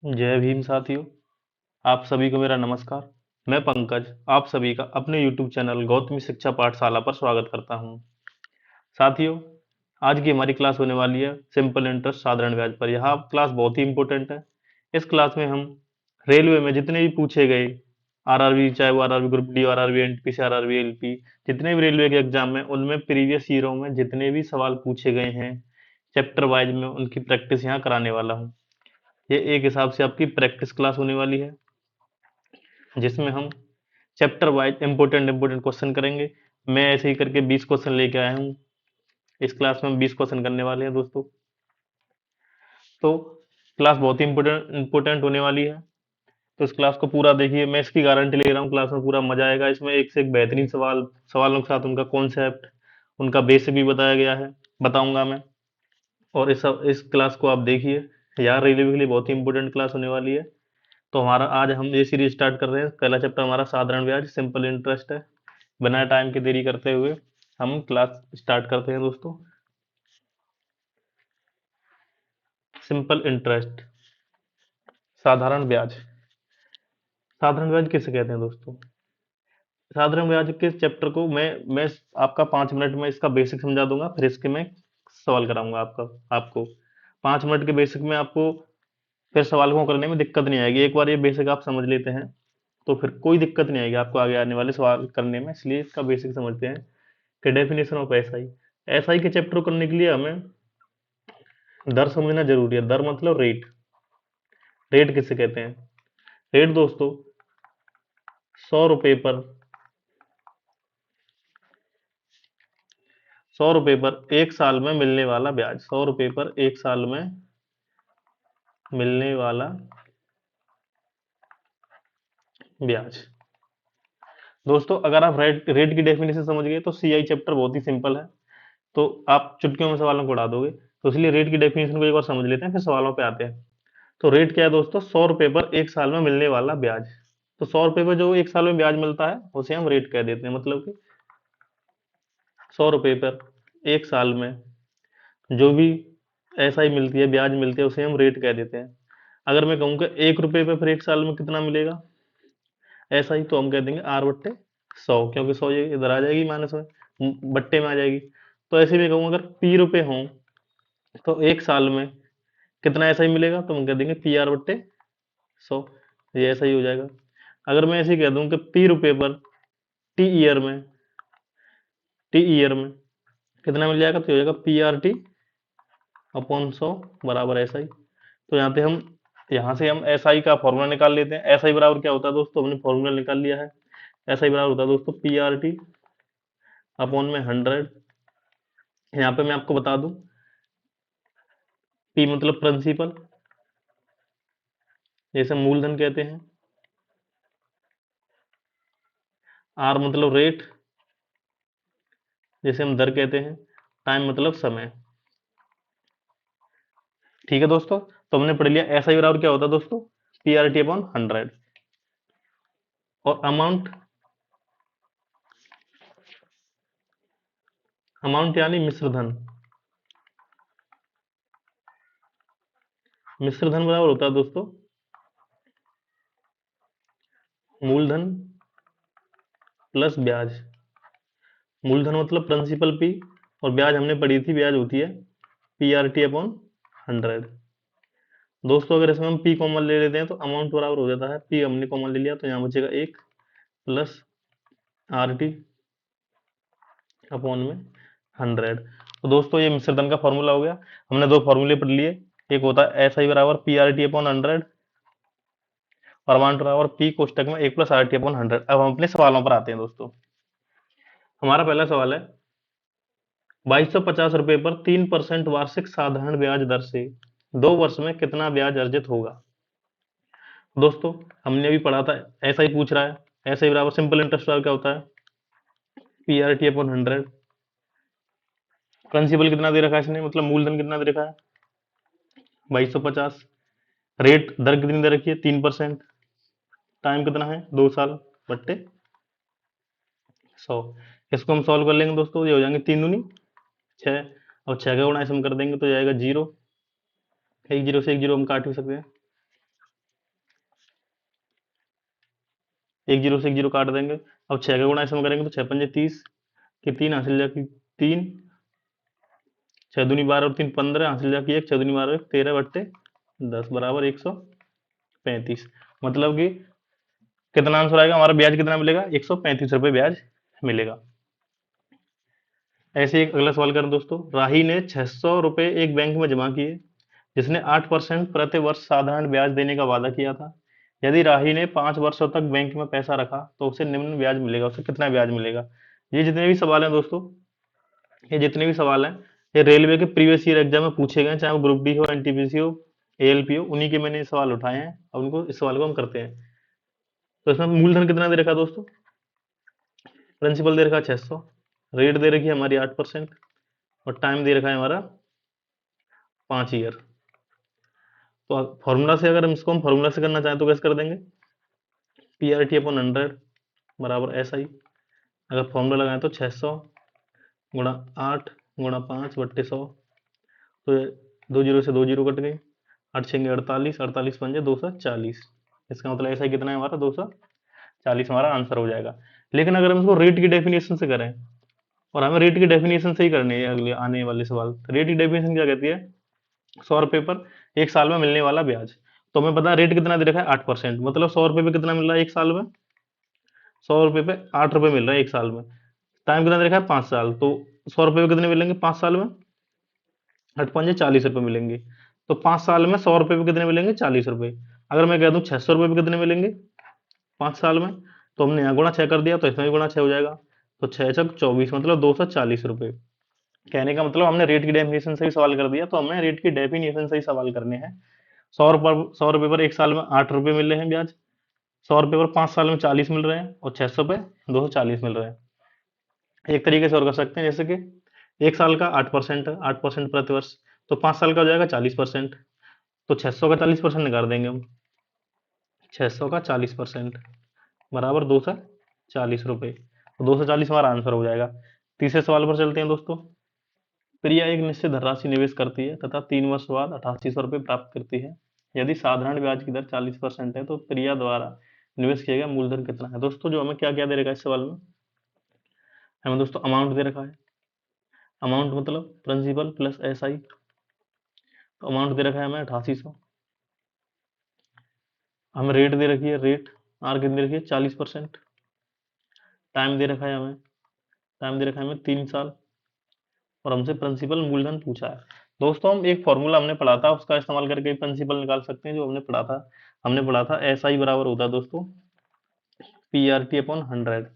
जय भीम साथियों। आप सभी को मेरा नमस्कार। मैं पंकज आप सभी का अपने YouTube चैनल गौतमी शिक्षा पाठशाला पर स्वागत करता हूं। साथियों, आज की हमारी क्लास होने वाली है सिंपल इंटरेस्ट साधारण ब्याज पर। यह क्लास बहुत ही इंपॉर्टेंट है। इस क्लास में हम रेलवे में जितने भी पूछे गए आरआरबी, चाहे वो RRB group D, RRB NTPC, RRB LP, जितने भी रेलवे के एग्जाम में उनमें प्रीवियस ईयरों में जितने भी सवाल पूछे गए हैं चैप्टर वाइज में उनकी प्रैक्टिस यहाँ कराने वाला हूँ। ये एक हिसाब से आपकी प्रैक्टिस क्लास होने वाली है जिसमें हम chapter wise important important question करेंगे। मैं ऐसे ही करके 20 क्वेश्चन लेके आया हूँ। इस क्लास में हम 20 क्वेश्चन करने वाले हैं दोस्तों। तो क्लास बहुत ही इंपॉर्टेंट इंपॉर्टेंट होने वाली है। तो इस क्लास को पूरा देखिए, मैं इसकी गारंटी ले रहा हूँ, क्लास में पूरा मजा आएगा। इसमें एक से एक बेहतरीन सवालों के साथ उनका कॉन्सेप्ट, उनका बेसिक भी बताया गया है, बताऊंगा मैं। और इस क्लास को आप देखिए यार, रेलवे के लिए बहुत ही इंपॉर्टेंट क्लास होने वाली है। तो हमारा आज हम ये सीरीज स्टार्ट कर रहे हैं। पहला चैप्टर हमारा साधारण ब्याज सिंपल इंटरेस्ट है। बिना टाइम की देरी करते हुए हम क्लास स्टार्ट करते हैं दोस्तों। सिंपल इंटरेस्ट, साधारण ब्याज। साधारण ब्याज किसे कहते हैं दोस्तों? साधारण ब्याज के चैप्टर को मैं आपका 5 मिनट में इसका बेसिक समझा दूंगा, फिर इसके मैं सवाल कराऊंगा आपको 5 मिनट के बेसिक में आपको फिर सवाल को करने में दिक्कत नहीं आएगी। एक बार ये बेसिक आप समझ लेते हैं तो फिर कोई दिक्कत नहीं आएगी आपको आगे आने वाले सवाल करने में। इसलिए इसका बेसिक समझते हैं कि डेफिनेशन ऑफ एसआई। एसआई के चैप्टर को करने के लिए हमें दर समझना जरूरी है। दर मतलब रेट। रेट किसे कहते हैं? रेट दोस्तों 100 रुपए पर 100 रुपए पर एक साल में मिलने वाला ब्याज। 100 रुपए पर एक साल में मिलने वाला ब्याज। दोस्तों अगर आप रेट रेट की डेफिनेशन समझ गए तो सीआई चैप्टर बहुत ही सिंपल है। तो आप चुटकियों में सवालों को उड़ा दोगे। तो इसलिए रेट की डेफिनेशन को एक बार समझ लेते हैं, फिर सवालों पे आते हैं। तो रेट क्या है दोस्तों? 100 रुपए पर एक साल में मिलने वाला ब्याज। तो 100 रुपए पर जो एक साल में ब्याज मिलता है उसे हम रेट कह देते हैं। मतलब कि 100 रुपए पर एक साल में जो भी एसआई मिलती है, ब्याज मिलती है, उसे हम रेट कह देते हैं। अगर मैं कहूँ कि 1 रुपए पे फिर एक साल में कितना मिलेगा एसआई, तो हम कह देंगे आर बट्टे 100, क्योंकि 100 ये इधर आ जाएगी माइनस में, बट्टे में आ जाएगी। तो ऐसे भी कहूँ अगर पी रुपए हों तो एक साल में कितना एसआई मिलेगा, तो हम कह देंगे पी आर बट्टे 100। ये ऐसा ही हो जाएगा। अगर मैं ऐसे ही कह दूं कि पी रुपए पर टी ईयर में कितना मिल जाएगा, तो हो जाएगा पी आर टी अपॉन 100 बराबर एस आई। तो यहाँ से हम एस आई का फॉर्मूला निकाल लेते हैं। एस आई बराबर क्या होता है दोस्तों? हमने फॉर्मूला निकाल लिया है। एस आई बराबर होता है दोस्तों पी आर टी अपॉन में 100। यहाँ पे मैं आपको बता दूं, पी मतलब प्रिंसिपल, जैसे मूलधन कहते हैं। आर मतलब रेट, जैसे हम दर कहते हैं। टाइम मतलब समय। ठीक है दोस्तों, तो हमने पढ़ लिया एस आई बराबर क्या होता है दोस्तों, पी आर टी अपॉन 100। और अमाउंट, अमाउंट यानी मिश्रधन। मिश्रधन बराबर होता है दोस्तों मूलधन प्लस ब्याज। मूलधन मतलब प्रिंसिपल पी, और ब्याज हमने पढ़ी थी, ब्याज होती है पी आर टी अपॉन 100। दोस्तों अगर इसमें हम पी कॉमन ले लेते हैं तो अमाउंट बराबर हो जाता है, पी हमने कॉमन ले लिया तो यहाँ बचेगा 1 प्लस आर टी अपॉन में 100। तो दोस्तों ये मिश्रधन का फॉर्मूला हो गया। हमने दो फॉर्मूले पढ़ लिए। एक होता है एस आई बराबर पी आर टी अपॉन 100, और अमाउंट बराबर पी कोष्टक में 1 प्लस आर टी अपॉन 100। अब हम अपने सवालों पर आते हैं दोस्तों। हमारा पहला सवाल है 2250 रुपए पर 3% वार्षिक साधारण ब्याज दर से 2 वर्ष में कितना ब्याज अर्जित होगा? दोस्तों हमने अभी पढ़ा था, ऐसा ही पूछ रहा है। ऐसा ही बराबर सिंपल इंटरेस्ट बराबर क्या होता है, P R T upon 100। Principal कितना दे रखा है इसने, मतलब मूलधन कितना दे रखा है 2250। रेट दर कितनी दे रखी है 3%। टाइम कितना है 2 साल बट्टे 100। इसको हम सॉल्व कर लेंगे दोस्तों, ये हो जाएंगे 3 दूनी 6, और 6 का गुणा इसमें कर देंगे तो जाएगा 0। एक जीरो से एक जीरो हम काट भी सकते हैं। एक जीरो से एक जीरो काट देंगे। अब 6 का गुणा इसमें करेंगे तो 6 पंजे 30 की 3 हासिल जाती 3, 6 दूनी 12 और 3 15 हासिल जाती 1, 6 दूनी 12 13 बट्टे 10 बराबर 135। मतलब कि कितना आंसर आएगा हमारा, ब्याज कितना मिलेगा, 135 रुपये ब्याज मिलेगा। ऐसे एक अगला सवाल करें दोस्तों। राही ने 600 रुपये एक बैंक में जमा किए जिसने 8% प्रति वर्ष साधारण ब्याज देने का वादा किया था। यदि राही ने 5 वर्षों तक बैंक में पैसा रखा तो उसे निम्न ब्याज मिलेगा, उसे कितना ब्याज मिलेगा। ये जितने भी सवाल हैं दोस्तों, ये जितने भी सवाल हैं, ये रेलवे के प्रीवियस ईयर एग्जाम में पूछे गए, चाहे वो ग्रुप डी हो, एनटीपीसी हो, एएलपी हो, उन्हीं के मैंने ये सवाल उठाए हैं। अब उनको इस सवाल को हम करते हैं। तो इसमें मूलधन कितना दे रखा है दोस्तों, प्रिंसिपल दे रखा है 600, रेट दे रखी है हमारी 8% और टाइम दे रखा है हमारा 5 ईयर। तो फॉर्मूला से अगर इसको हम फॉर्मूला से करना चाहें तो कैसे कर देंगे, पी आर टी अपॉन 100 बराबर एस आई। अगर फॉर्मूला लगाएं तो 600 गुणा 8 गुणा 5 बट्टे 100। तो 2 जीरो से 2 जीरो कट गई, 8 छेंगे 48, 48 पंजे 240। इसका मतलब ऐसा कितना है हमारा, 240 हमारा आंसर हो जाएगा। लेकिन अगर हम इसको रेट की डेफिनेशन से करें, और हमें रेट की डेफिनेशन से ही करनी है अगले आने वाले सवाल, रेट की डेफिनेशन क्या कहती है, 100 रुपये पर एक साल में मिलने वाला ब्याज। तो हमें पता है रेट कितना दे रखा है, 8%, मतलब 100 रुपये पे कितना मिल रहा है एक साल में, 100 रुपये पे 8 रुपये मिल रहा है एक साल में। टाइम कितना दे रखा है, 5 साल। तो 100 रुपये पे कितने मिलेंगे 5 साल में, 8 पंजे 40 रुपये मिलेंगे। तो 5 साल में 100 रुपये पे कितने मिलेंगे, 40 रुपये। अगर मैं कह दूं 600 रुपये पे कितने मिलेंगे 5 साल में, तो हमने यहाँ गुणा 6 कर दिया तो इसमें भी गुणा 6 हो जाएगा। तो 6 छक 24 मतलब 240 रुपये। कहने का मतलब हमने रेट की डेफिनेशन से भी सवाल कर दिया, तो हमें रेट की डेफिनेशन से ही सवाल करने हैं। 100 रुपये पर एक साल में 8 रुपये मिल रहे हैं ब्याज, 100 रुपये पर 5 साल में 40 मिल रहे हैं, और 600 पे 240 मिल रहे हैं। एक तरीके से और कर सकते हैं, जैसे कि एक साल का 8% है, 8% प्रति वर्ष, तो 5 साल का हो जाएगा 40%। तो 600 का 40% निकाल देंगे हम, 600 का 40% बराबर 240 रुपये। तो 240 हमारा आंसर हो जाएगा। तीसरे सवाल पर चलते हैं दोस्तों। प्रिया एक निश्चित धनराशि निवेश करती है तथा 3 वर्ष बाद 8800 रुपये प्राप्त करती है। यदि साधारण ब्याज की दर 40% है तो प्रिया द्वारा निवेश किया गया मूलधन कितना है। दोस्तों जो हमें क्या क्या दे रखा है इस सवाल में, हमें दोस्तों अमाउंट दे रखा है, अमाउंट मतलब प्रिंसिपल प्लस एस आई। तो अमाउंट दे रखा है हमें 8800। हमें रेट दे रखी है, रेट आर कितनी दे रखी है 40%। टाइम दे रखा है हमें, टाइम दे रखा है हमें 3 साल, और हमसे प्रिंसिपल मूलधन पूछा है। दोस्तों हम एक फॉर्मूला हमने पढ़ा था, उसका इस्तेमाल करके प्रिंसिपल निकाल सकते हैं। जो हमने पढ़ा था एस आई बराबर होता है दोस्तों पी आर टी अपॉन 100।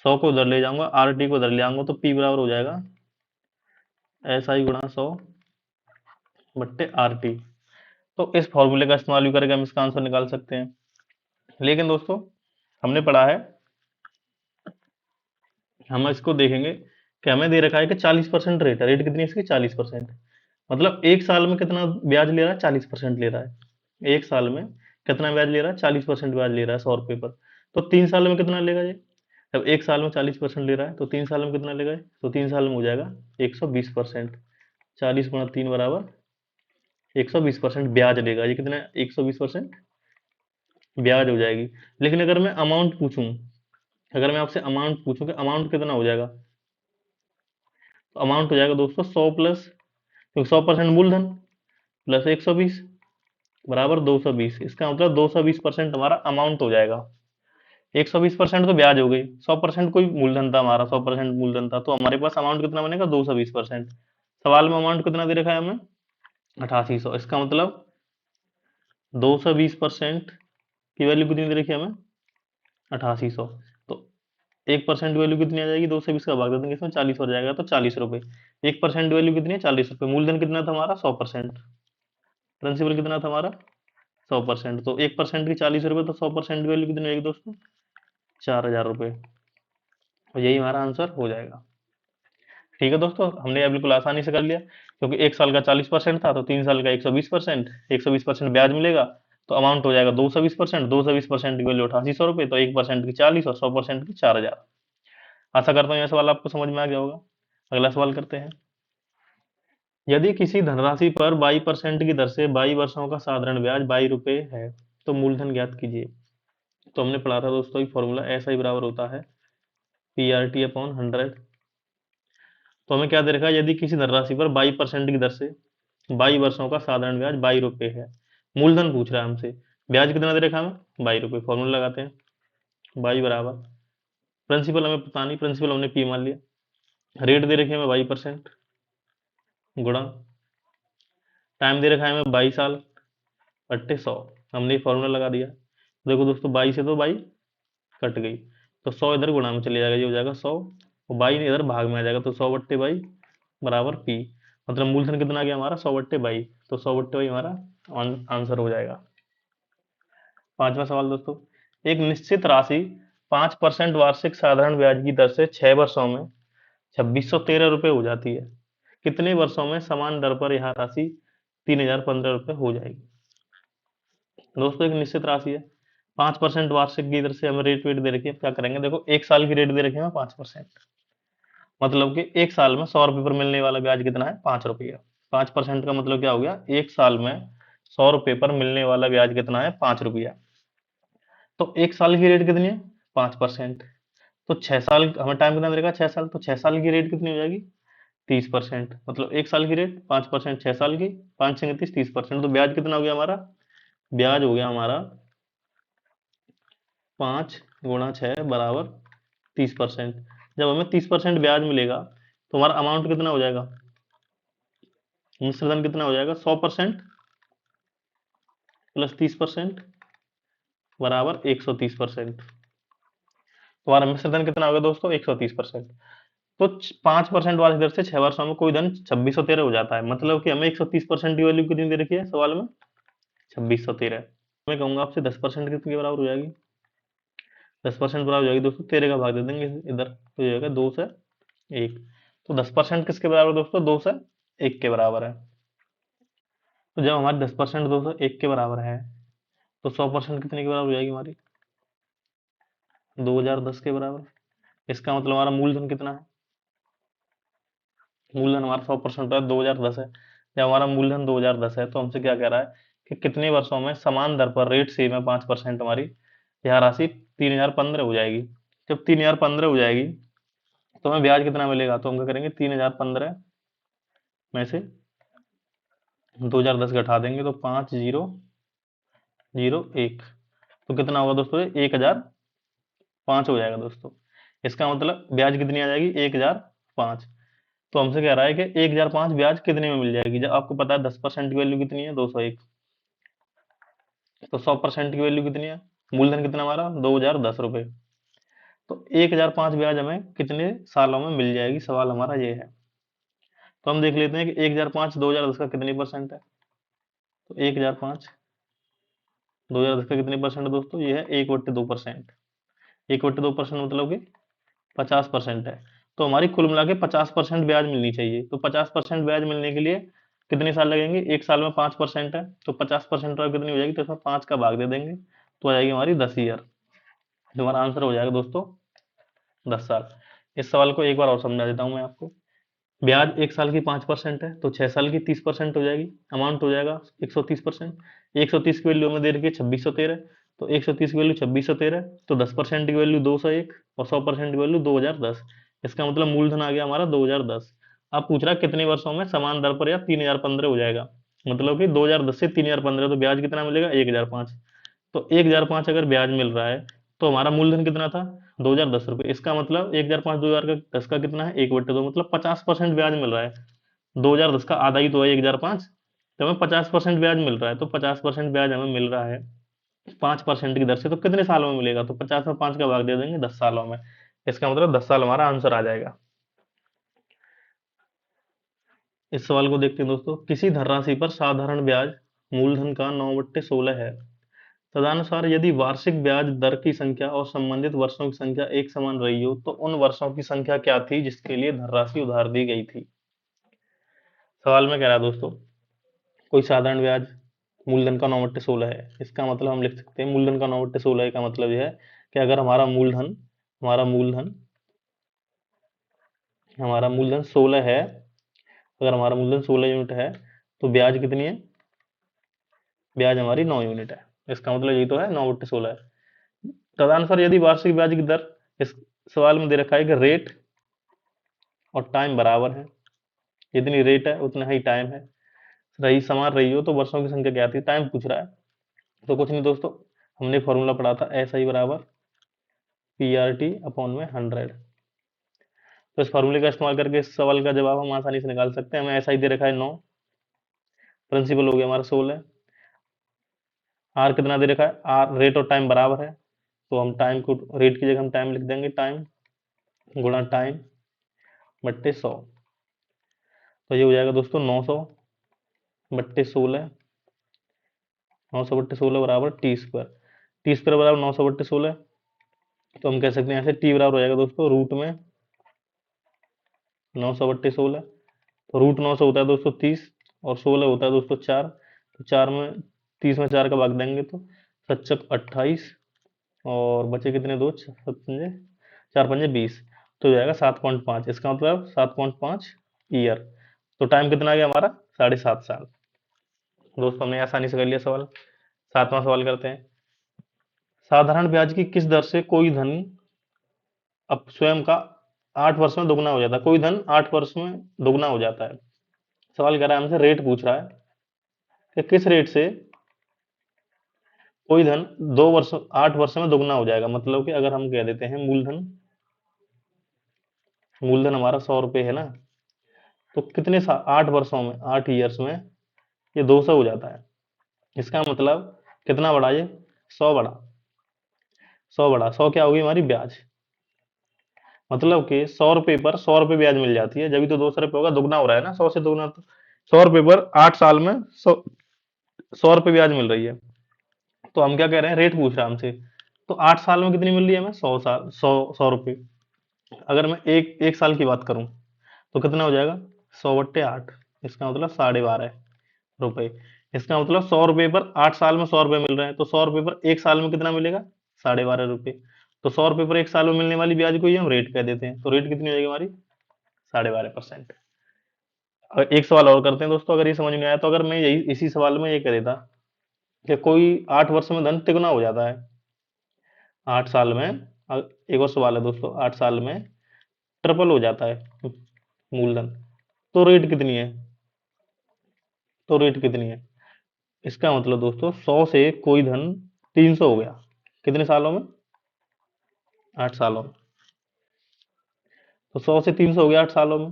100 को उधर ले जाऊंगा, आर टी को उधर ले आऊंगा, तो पी बराबर हो जाएगा एस आई गुणा 100 बट्टे आर टी। तो इस फॉर्मूले का इस्तेमाल भी करके हम इसका आंसर निकाल सकते हैं। लेकिन दोस्तों हमने पढ़ा है, हम इसको देखेंगे कि हमें दे रखा है कि 40% रेट है। रेट कितनी है इसकी, 40%। मतलब एक साल में कितना ब्याज ले रहा है, 40% ले रहा है। एक साल में कितना ब्याज ले रहा है, 40% ब्याज ले रहा है 100 रुपये पर। तो 3 साल में कितना लेगा ये, जब एक साल में 40% ले रहा है तो 3 साल में कितना लेगा ये? तो 3 साल में हो जाएगा 120%। 40 गुणा 3 बराबर 120% ब्याज लेगा ये। कितना, 120% ब्याज हो जाएगी। लेकिन अगर मैं अमाउंट पूछूं, अगर मैं आपसे अमाउंट पूछूं कि अमाउंट कितना हो जाएगा, तो अमाउंट हो जाएगा दोस्तों 100 प्लस, क्योंकि 100% मूलधन प्लस 120 बराबर 220। इसका मतलब 220% हमारा अमाउंट हो जाएगा। 120% तो ब्याज हो गई, 100% कोई मूलधन था हमारा, 100% मूलधन था, तो हमारे पास अमाउंट कितना बनेगा 220%। सवाल में अमाउंट कितना दे रखा है हमें 8800। इसका मतलब 220% की वैल्यू कितनी दे रखी है हमें 8800। तो 1% वैल्यू कितनी आ जाएगी, 220 का भाग दे देंगे इसमें, 40 हो जाएगा, तो 40 रुपये। 1% वैल्यू कितनी है 40 रुपये। मूलधन कितना था हमारा 100%, प्रिंसिपल कितना था हमारा 100%। तो 1% की 40 रुपये, तो 100% वैल्यू कितनी रहेगी दोस्तों 4000 रुपये। और यही हमारा आंसर हो जाएगा। ठीक है दोस्तों, हमने यह बिल्कुल आसानी से कर लिया, क्योंकि एक साल का 40% था तो 3 साल का 120%, 120% ब्याज मिलेगा, तो अमाउंट हो जाएगा 220%। 220% की वैल्यू 8800 रुपये, तो 1% की 40 और 100% की 4000। आशा करता हूँ यह सवाल आपको समझ में आ गया होगा। अगला सवाल करते हैं। यदि किसी धनराशि पर 22% की दर से 22 वर्षों का साधारण ब्याज 22 रुपये है तो मूलधन ज्ञात कीजिए। तो हमने पढ़ा था दोस्तों एक फॉर्मूला ऐसा ही बराबर होता है PRT/100। तो हमें क्या दे रखा है, यदि किसी धनराशि पर 22% की दर से 22 वर्षों का साधारण ब्याज 22 रुपये है, मूलधन पूछ रहा है हमसे, ब्याज कितना दे रखा है हमें 22 रुपये। फॉर्मूला लगाते हैं, 22 बराबर, प्रिंसिपल हमें पता नहीं, प्रिंसिपल हमने P मान लिया, रेट दे रखी है हमें 22% गुणा टाइम दे रखा है हमें 22 साल बट्टे 100, हमने फॉर्मूला लगा दिया। देखो दोस्तों 22 से तो 22 कट गई, तो 100 इधर गुणा में चले जाएगा, ये हो जाएगा 100, और 22 इधर भाग में आ जाएगा, तो 100/22 बराबर P। मतलब मूलधन कितना आ गया हमारा 100/22, तो 100/22 हमारा आंसर हो जाएगा। पांचवा सवाल दोस्तों, एक निश्चित राशि 5% वार्षिक साधारण ब्याज की दर से 6 वर्षों में 2613 रुपये हो जाती है, कितने वर्षों में समान दर पर यह राशि 3015 रुपये हो जाएगी। दोस्तों एक निश्चित राशि है, 5% वार्षिक की दर से हमें रेट वेट दे रखी है, क्या करेंगे, देखो एक साल की रेट दे रखी है 5%, मतलब कि एक साल में 100 रुपये पर मिलने वाला ब्याज कितना है 5 रुपये। 5% का मतलब क्या हो गया, एक साल में 100 रुपये पर मिलने वाला ब्याज कितना है 5 रुपया। तो एक साल की रेट कितनी है 5%, तो 6 साल हमें टाइम कितना मिलेगा 6 साल, तो 6 साल की रेट कितनी हो जाएगी 30%, मतलब एक साल की रेट 5%, 6 साल की 5×6 30%, तो ब्याज कितना हो गया हमारा, ब्याज हो गया हमारा 5×6 बराबर 30%। जब हमें 30% ब्याज मिलेगा तो हमारा अमाउंट कितना हो जाएगा, मिश्रधन कितना हो जाएगा 100% प्लस 30% बराबर 130%। तो हमारा मिश्रधन कितना होगा दोस्तों 130%। तो 5% वाली दर से 6 वर्षों में कोई धन 2613 हो जाता है, मतलब कि हमें 130% की वैल्यू कितनी दे रखी है सवाल में 2613। मैं कहूंगा आपसे 10% कितने के बराबर हो जाएगी, 10% बराबर हो जाएगी दोस्तों 13 का भाग दे देंगे इधर, तो हो जाएगा 2 से 1। तो 10% किसके बराबर दोस्तों 2 से 1 के बराबर है। तो जब हमारी 10% 2 से 1 के बराबर है, तो 100% कितने के बराबर हो जाएगी हमारी 2010 के बराबर। इसका मतलब हमारा मूलधन कितना है, मूलधन हमारा 100% है 2010 है। जब हमारा मूलधन 2010 है तो हमसे क्या कह रहा है कि कितने वर्षों में समान दर पर रेट से में 5% हमारी यह राशि 3015 हो जाएगी। जब 3015 हो जाएगी तो हमें ब्याज कितना मिलेगा, तो हम क्या करेंगे 3015 में से 2010 घटा देंगे, तो 5001, तो कितना होगा दोस्तों 1005 हो जाएगा दोस्तों। इसका मतलब ब्याज कितनी आ जाएगी 1005। तो हमसे कह रहा है कि 1005 ब्याज कितने में मिल जाएगी, जब आपको पता है 10% की वैल्यू कितनी है 201, तो 100% की वैल्यू कितनी है, मूलधन कितना हमारा 2010 रुपये। तो 1005 ब्याज हमें कितने सालों में मिल जाएगी, सवाल हमारा ये है। तो हम देख लेते हैं कि 1005 2010 का कितनी परसेंट है। तो 1005 2010 का कितने परसेंट है दोस्तों, ये है 1/2%। 1/2% मतलब कि 50% है। तो हमारी कुल मिला के 50% ब्याज मिलनी चाहिए। तो 50% ब्याज मिलने के लिए कितने साल लगेंगे, एक साल में 5% है, तो 50% कितनी हो जाएगी, तो इसमें 5 का भाग दे देंगे, तो आ जाएगी हमारी 10 ईयर। तो हमारा आंसर हो जाएगा दोस्तों 10 साल। इस सवाल को एक बार और समझा देता हूँ मैं आपको। ब्याज एक साल की 5% है, तो 6 साल की 30% हो जाएगी, अमाउंट हो जाएगा 130%। 130 की वैल्यू हमें दे रखी है 2613, तो 130 की वैल्यू 2613, तो 10% की वैल्यू 201 और 100% की वैल्यू 2010। इसका मतलब मूलधन आ गया हमारा 2010। अब पूछ रहा है कितने वर्षों में समान दर पर या 3015 हो जाएगा, मतलब कि 2010 से 3015, तो ब्याज कितना मिलेगा 1005। तो 1005 अगर ब्याज मिल रहा है तो हमारा मूलधन कितना था 2010 रुपये। इसका मतलब 1005 2010 का कितना है 1/2, मतलब 50% ब्याज मिल रहा है। 2010 का आधा ही तो है 1005, तो हमें 50% ब्याज मिल रहा है, तो 50% ब्याज हमें मिल रहा है 5% की दर से, तो कितने सालों में मिलेगा, तो 50 में 5 का भाग दे देंगे 10 सालों में। इसका मतलब 10 साल हमारा आंसर आ जाएगा। इस सवाल को देखते हैं दोस्तों, किसी धनराशि पर साधारण ब्याज मूलधन का 9/16 है, तदनुसार यदि वार्षिक ब्याज दर की संख्या और संबंधित वर्षों की संख्या एक समान रही हो, तो उन वर्षों की संख्या क्या थी जिसके लिए धनराशि उधार दी गई थी। सवाल में कह रहा है दोस्तों, कोई साधारण ब्याज मूलधन का 9/16 है, इसका मतलब हम लिख सकते हैं मूलधन का 9/16 का मतलब यह है कि अगर हमारा मूलधन 16 है, अगर हमारा मूलधन 16 यूनिट है, तो ब्याज कितनी है, ब्याज हमारी 9 यूनिट है। इसका मतलब यही तो है 9/16 है। तदनुसार यदि वार्षिक ब्याज की दर इस सवाल में दे रखा है कि रेट और टाइम बराबर है, जितनी रेट है उतना ही टाइम है, रही समान रही हो तो वर्षों की संख्या क्या आती है, टाइम पूछ रहा है। तो कुछ नहीं दोस्तों, हमने फॉर्मूला पढ़ा था एस आई बराबर पी आर टी अपॉन में 100। तो इस फॉर्मूले का इस्तेमाल करके इस सवाल का जवाब हम आसानी से निकाल सकते हैं। हमें एस आई दे रखा है 9, प्रिंसिपल हो गया हमारा 16, आर कितना दे रखा है, आर रेट और टाइम बराबर है, तो हम टाइम को रेट की जगह हम टाइम लिख देंगे, टाइम गुणा टाइम बट्टे 100। तो ये हो जाएगा दोस्तों 900 बट्टे 16, 900 बट्टे 16 बराबर टी स्क्वायर। टी स्क्वायर बराबर 900 बट्टे 16, तो हम कह सकते हैं ऐसे टी बराबर हो जाएगा दोस्तों रूट में 900 बट्टे 16। तो रूट 900 होता है दोस्तों 30 और 16 होता है दोस्तों 4। तो 4 में 30 में 4 का भाग देंगे तो 7 28 और बचे कितने, दो 4 पंजे 20, तो हो जाएगा 7.5। इसका मतलब 7.5 ईयर। तो टाइम कितना आ गया हमारा, 7.5 साल। दोस्तों हमने आसानी से कर लिया सवाल। 7वां सवाल करते हैं। साधारण ब्याज की किस दर से कोई धन अब स्वयं का 8 वर्ष में दोगुना हो जाता है, कोई धन 8 वर्ष में दोगुना हो जाता है। सवाल कर रहा है हमसे, रेट पूछ रहा है कि किस रेट से कोई धन 8 वर्ष में दोगुना हो जाएगा। मतलब कि अगर हम कह देते हैं मूलधन, मूलधन हमारा 100 रुपये है ना, तो कितने 8 वर्षों में, 8 ईयर्स में ये 200 हो जाता है। इसका मतलब कितना बढ़ा ये, 100 बढ़ा। 100 बढ़ा, 100 क्या होगी हमारी ब्याज। मतलब कि 100 रुपये पर 100 रुपये ब्याज मिल जाती है, जब तो 200 रुपये होगा, दुगना हो रहा है ना 100 से दुगना। तो 100 रुपये पर 8 साल में 100 रुपये ब्याज मिल रही है। तो हम क्या कह रहे हैं, रेट पूछ रहा है हमसे, तो 8 साल में कितनी मिल रही है हमें, 100 साल 100 रुपये। अगर मैं एक एक साल की बात करूं तो कितना हो जाएगा, 100/8, इसका मतलब 12.5 रुपए। इसका मतलब 100 रुपये पर 8 साल में 100 रुपये मिल रहे हैं, तो 100 रुपये पर एक साल में कितना मिलेगा, 12.5 रुपये। तो 100 रुपये पर एक साल में मिलने वाली ब्याज को ही हम रेट कह देते हैं। तो रेट कितनी हो जाएगी हमारी, 12.5%। और एक सवाल और करते हैं दोस्तों, अगर ये समझ में आया तो। अगर मैं यही इसी सवाल में ये कह देता कि कोई 8 वर्ष में धन तिगुना हो जाता है 8 साल में, एक और सवाल है दोस्तों, 8 साल में ट्रिपल हो जाता है मूलधन, तो रेट कितनी है, तो रेट कितनी है। इसका मतलब दोस्तों 100 से कोई धन 300 हो गया, कितने सालों में, 8 सालों में। तो 100 से 300 हो गया 8 सालों में,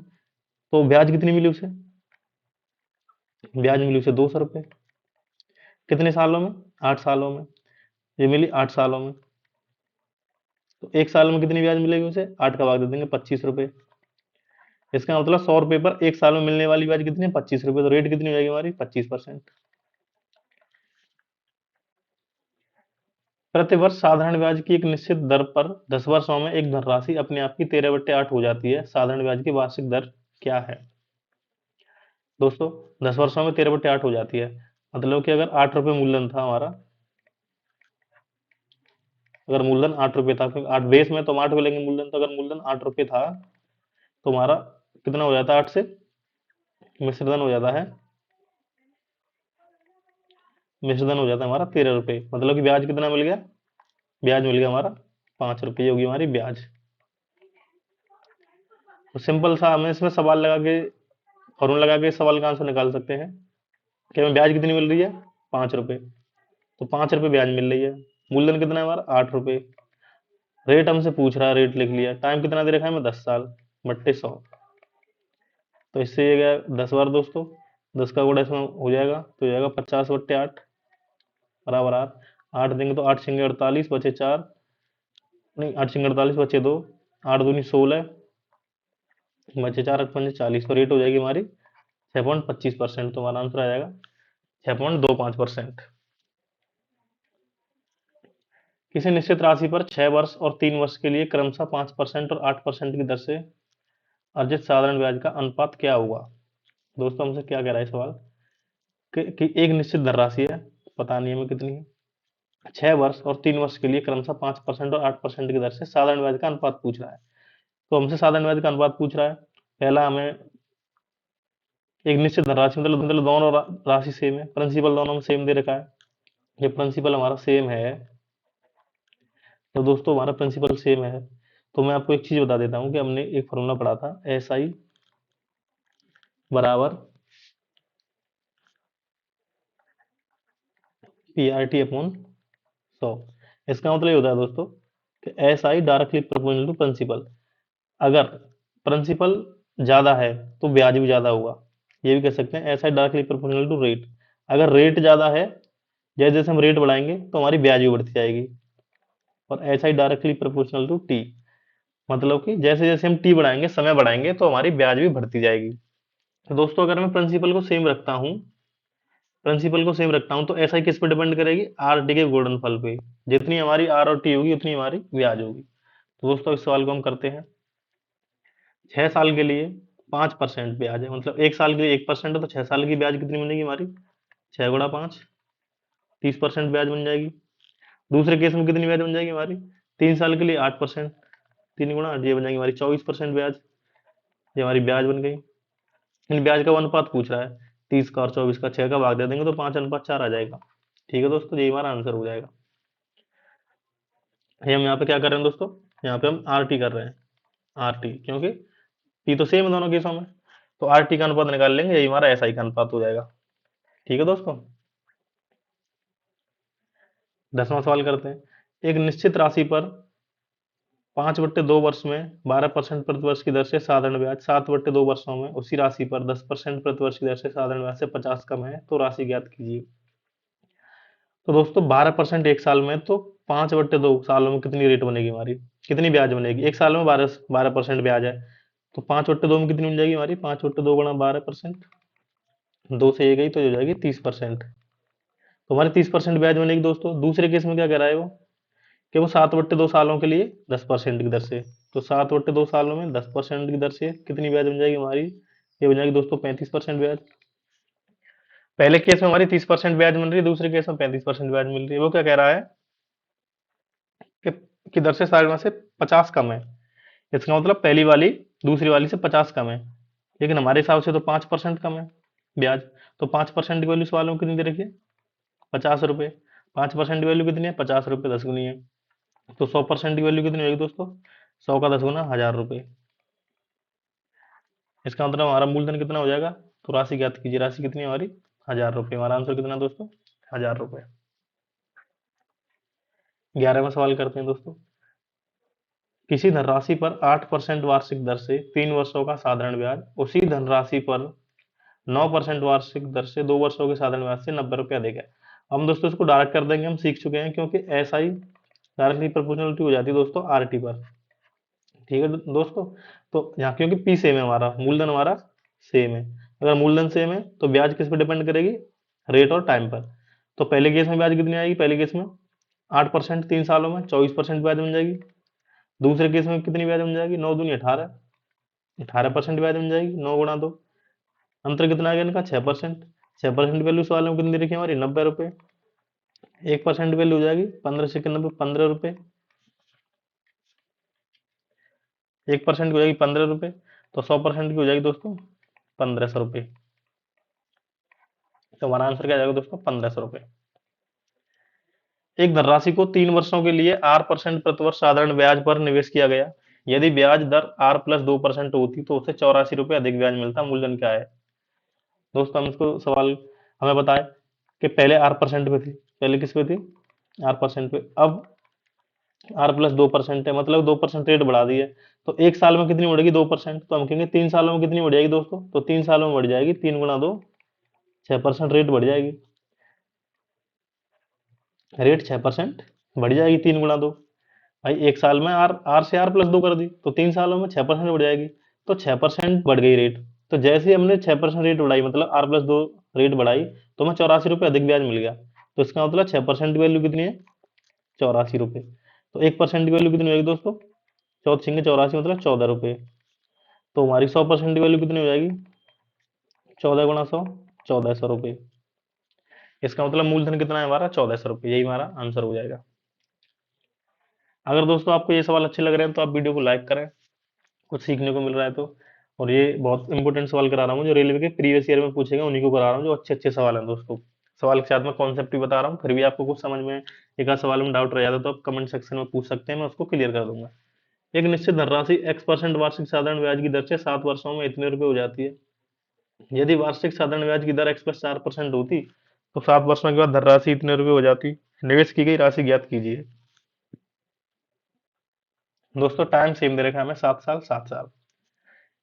तो ब्याज कितनी मिली उसे, ब्याज मिली उसे 200 रुपये। कितने सालों में, 8 सालों में, ये मिली 8 सालों में। तो एक साल में कितनी ब्याज मिलेगी उसे, 8 का भाग दे देंगे 25 रुपये। इसका मतलब 100 रुपये पर एक साल में मिलने वाली ब्याज कितनी है, 25 रुपये। तो रेट कितनी हो जाएगी हमारी, 25%। प्रतिवर्ष साधारण ब्याज की एक निश्चित दर पर 10 वर्षों में एक धनराशि अपने आप की 13/8 हो जाती है। साधारण ब्याज की वार्षिक दर क्या है। दोस्तों 10 वर्षों में 13/8 हो जाती है, मतलब कि अगर 8 रुपये मूलधन था हमारा, अगर मूलधन 8 रुपये था, क्योंकि 8 बेस में तो हम 8 को लेंगे मूलधन, तो अगर मूलधन 8 रुपये था तो हमारा कितना हो जाता है, 8 से मिश्रधन हो जाता है, मिश्रधन हो जाता है हमारा 13 रुपये। मतलब कि ब्याज कितना मिल गया, ब्याज मिल गया हमारा 5 रुपये होगी हमारी ब्याज। तो सिंपल सा हमें इसमें सवाल लगा के, फॉर्मूला लगा के सवाल का आंसर निकाल सकते हैं कि हमें ब्याज कितनी मिल रही है, 5 रुपये। तो 5 रुपये ब्याज मिल रही है, मूलधन कितना है हमारा, 8 रुपये। रेट हमसे पूछ रहा है, रेट लिख लिया। टाइम कितना दे रखा है हमें, 10 साल बट्टे 100। तो इससे ये गया 10 बार दोस्तों, 10 का गुणा इसमें हो जाएगा तो हो जाएगा 50/8 बराबर 8। 8 देंगे तो 8×6 = 48, बचे 4, नहीं 8×6 = 48 बचे 2, 8×2 = 16, बचे 4, 8×5 = 40। तो रेट हो जाएगी हमारी 6.25%। तो हमारा आंसर आ जाएगा 6.25%। किसी निश्चित राशि पर 6 वर्ष और 3 वर्ष के लिए क्रमशः 5% और 8% की दर से अर्जित साधारण ब्याज का अनुपात क्या हुआ। दोस्तों हमसे क्या कह रहा है सवाल कि एक निश्चित धनराशि है, पता नहीं हमें कितनी है, 6 वर्ष और 3 वर्ष के लिए क्रमशः 5% और 8% की दर से साधारण ब्याज का अनुपात पूछ रहा है। तो हमसे साधारण ब्याज का अनुपात पूछ रहा है, पहला हमें एक निश्चित धनराशि, मतलब दोनों राशि सेम है, प्रिंसिपल दोनों में सेम दे रखा है। ये प्रिंसिपल हमारा सेम है तो दोस्तों हमारा प्रिंसिपल सेम है। तो मैं आपको एक चीज बता देता हूँ कि हमने एक फॉर्मूला पढ़ा था, एस आई बराबर पी आर टी अपॉन 100। इसका मतलब ये होता है दोस्तों कि S I directly proportional to principal. अगर प्रिंसिपल ज्यादा है तो ब्याज भी ज्यादा होगा। ये भी कह सकते हैं S I directly proportional to rate. अगर रेट ज्यादा है, जैसे जैसे हम रेट बढ़ाएंगे तो हमारी ब्याज भी बढ़ती जाएगी। और S I directly proportional to T, मतलब कि जैसे जैसे हम टी बढ़ाएंगे, समय बढ़ाएंगे, तो हमारी ब्याज भी बढ़ती जाएगी। तो दोस्तों अगर मैं प्रिंसिपल को सेम रखता हूँ तो एस आई किस पे डिपेंड करेगी, आर टी के गुणनफल पे। जितनी हमारी आर और टी होगी उतनी हमारी ब्याज होगी। तो दोस्तों इस सवाल को हम करते हैं। 6 साल के लिए 5% ब्याज है, मतलब एक साल के लिए 1% है, तो 6 साल की ब्याज कितनी बनेगी हमारी, 6 गुणा 5, 30% ब्याज बन जाएगी। दूसरे केस में कितनी ब्याज बन जाएगी हमारी, 3 साल के लिए 8%, 3 गुणा 8, ये बन जाएगी हमारी 24% ब्याज। ये हमारी ब्याज बन गई। इन ब्याज का अनुपात पूछ रहा है, 30 का और 24 का, 6 का भाग दे देंगे तो 5:4 आ जाएगा। ठीक है दोस्तों, ये हमारा आंसर हो जाएगा। ये हम यहाँ पे क्या कर रहे हैं दोस्तों, यहाँ पे हम आर टी कर रहे हैं। आर टी क्योंकि पी तो सेम है दोनों केसों में, तो आर टी का अनुपात निकाल लेंगे, यही हमारा एस आई का अनुपात हो जाएगा। ठीक है दोस्तों, 10वां सवाल करते हैं। एक निश्चित राशि पर 5/2 वर्ष में 12% प्रति वर्ष की दर से साधारण ब्याज, 7/2 वर्षों में उसी राशि पर 10% प्रति वर्ष की दर से साधारण ब्याज से 50 कम है, तो राशि ज्ञात कीजिए। तो दोस्तों 12% एक साल में, तो 5/2 सालों में कितनी रेट बनेगी हमारी, कितनी ब्याज बनेगी। एक साल में 12% ब्याज है, तो 5/2 में कितनी बन जाएगी हमारी, 5/2 गुणा 12%, 2 से 1 गई तो हो जाएगी 30%। तो हमारी 30% ब्याज बनेगी दोस्तों। दूसरे केस में क्या कह रहा है वो, कि वो 7/2 सालों के लिए 10% की दर से। तो 7/2 सालों में 10% की दर से कितनी ब्याज बन जाएगी हमारी, ये बन जाएगी दोस्तों 35% ब्याज। पहले केस में हमारी 30% ब्याज मिल रही है, दूसरे केस में 35% ब्याज मिल रही है। वो क्या कह रहा है कि, दर से साढ़े से 50 कम है। इसका मतलब पहली वाली दूसरी वाली से 50 कम है, लेकिन हमारे हिसाब से तो 5% कम है ब्याज। तो 5% की वैल्यू सवाल में कितनी दे रखी है, 50 रुपए। 5% की वैल्यू कितनी है, 50 रुपए, 10 गुनी है। तो 100% की वैल्यू कितनी होगी दोस्तों, 100 का 10 गुना 1000 रुपए। इसका मतलब हमारा मूलधन कितना हो जाएगा, तो राशि ज्ञात कीजिए। राशि कितनी है हमारी, 1000 रुपये। हमारा आंसर कितना है दोस्तों, 1000 रुपये। 11वां सवाल करते हैं दोस्तों। किसी धनराशि पर 8% वार्षिक दर से 3 वर्षों का साधारण ब्याज, उसी धनराशि पर 9% वार्षिक दर से 2 वर्षों के साधारण ब्याज से 90 रुपये अधिक है। हम दोस्तों इसको डायरेक्ट कर देंगे, हम सीख चुके हैं, क्योंकि एस आई डायरेक्टली प्रोपोर्शनलिटी हो जाती है दोस्तों आर टी पर। ठीक है दोस्तों, तो यहाँ क्योंकि पी सेम है, हमारा मूलधन हमारा सेम है। अगर मूलधन सेम है तो ब्याज किस पर डिपेंड करेगी, रेट और टाइम पर। तो पहले केस में ब्याज कितनी आएगी, पहले केस में 8% 3 सालों में 24% ब्याज बन जाएगी। दूसरे केस में कितनी ब्याज बन जाएगी, 9 दूनी 18, 18% ब्याज बन जाएगी, 9 गुणा 2। अंतर कितना आ गया इनका, 6%। 6% वैल्यू सवाल में कितनी रखी हमारी, 90 रुपए। 1% वैल्यू हो जाएगी 15 से 90 15 रुपए। 1% की हो जाएगी 15 रुपए, तो 100% की हो जाएगी दोस्तों 1500 रुपये। तो हमारा आंसर क्या जाएगा दोस्तों, 1500 रुपये। एक धनराशि को 3 वर्षों के लिए R% प्रति वर्ष साधारण ब्याज पर निवेश किया गया। यदि ब्याज दर R+2% होती तो उसे 84 रुपये अधिक ब्याज मिलता। मूलधन क्या है। दोस्तों हम इसको सवाल हमें बताए कि पहले R% पे थी, पहले किस पे थी, R% पे। अब R+2% है, मतलब 2% रेट बढ़ा दी है। तो एक साल में कितनी बढ़ेगी, 2%। तो हम कहेंगे 3 सालों में कितनी बढ़ जाएगी दोस्तों, तो 3 सालों में बढ़ जाएगी 3 गुणा 2, 6% रेट बढ़ जाएगी। रेट 6% बढ़ जाएगी 3 गुणा 2। भाई एक साल में आर आर से R+2 कर दी, तो 3 सालों में 6% बढ़ जाएगी। तो 6% बढ़ गई रेट। तो जैसे ही हमने 6% रेट बढ़ाई, मतलब R+2 रेट बढ़ाई, तो हमें 84 रुपये अधिक ब्याज मिल गया। तो इसका मतलब 6% की वैल्यू कितनी है, 84 रुपये। तो 1% की वैल्यू कितनी होगी दोस्तों, 14×84 मतलब 14 रुपये। तो हमारी 100% की वैल्यू कितनी हो जाएगी, 14 गुणा 100, 1400 रुपये। इसका मतलब मूलधन कितना है हमारा, 1400 रुपये। यही हमारा आंसर हो जाएगा। अगर दोस्तों आपको ये सवाल अच्छे लग रहे हैं तो आप वीडियो को लाइक करें, कुछ सीखने को मिल रहा है तो। और ये बहुत इंपॉर्टेंट सवाल करा रहा हूँ जो रेलवे के प्रीवियस ईयर में पूछे गए, उन्हीं को करा रहा हूँ, जो अच्छे अच्छे सवाल हैं दोस्तों। सवाल के साथ में कॉन्सेप्ट भी बता रहा हूँ, फिर भी आपको कुछ समझ में एक आध सवाल में डाउट रह जाता तो आप कमेंट सेक्शन में पूछ सकते हैं, मैं उसको क्लियर कर दूंगा। एक निश्चित धनराशि x% वार्षिक साधारण ब्याज की दर से 7 वर्षों में इतने रुपए हो जाती है। यदि वार्षिक साधारण ब्याज की दर x+4% होती तो 7 वर्षों के बाद धनराशि इतने रुपए हो जाती। निवेश की गई राशि ज्ञात कीजिए। दोस्तों टाइम सेम दे रखा है हमें, 7 साल 7 साल।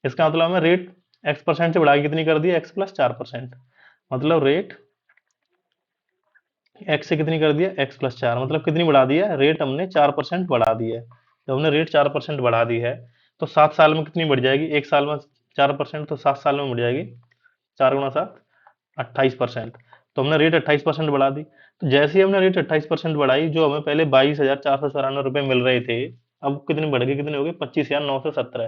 इसका मतलब हमें रेट x% से बढ़ा के कितनी कर दी, x+4%। मतलब रेट x से कितनी कर दिया, x+4, मतलब कितनी बढ़ा दिया, रेट हमने 4% बढ़ा दी है। जब हमने रेट 4% बढ़ा दी है तो 7 साल में कितनी बढ़ जाएगी, एक साल में 4%, तो 7 साल में बढ़ जाएगी 4 × 7 28%। तो हमने रेट 28% बढ़ा दी। तो जैसे ही हमने रेट 28% बढ़ाई, जो हमें पहले 22,494 मिल रहे थे, अब कितने बढ़ गए, कितने हो गए, 25,917।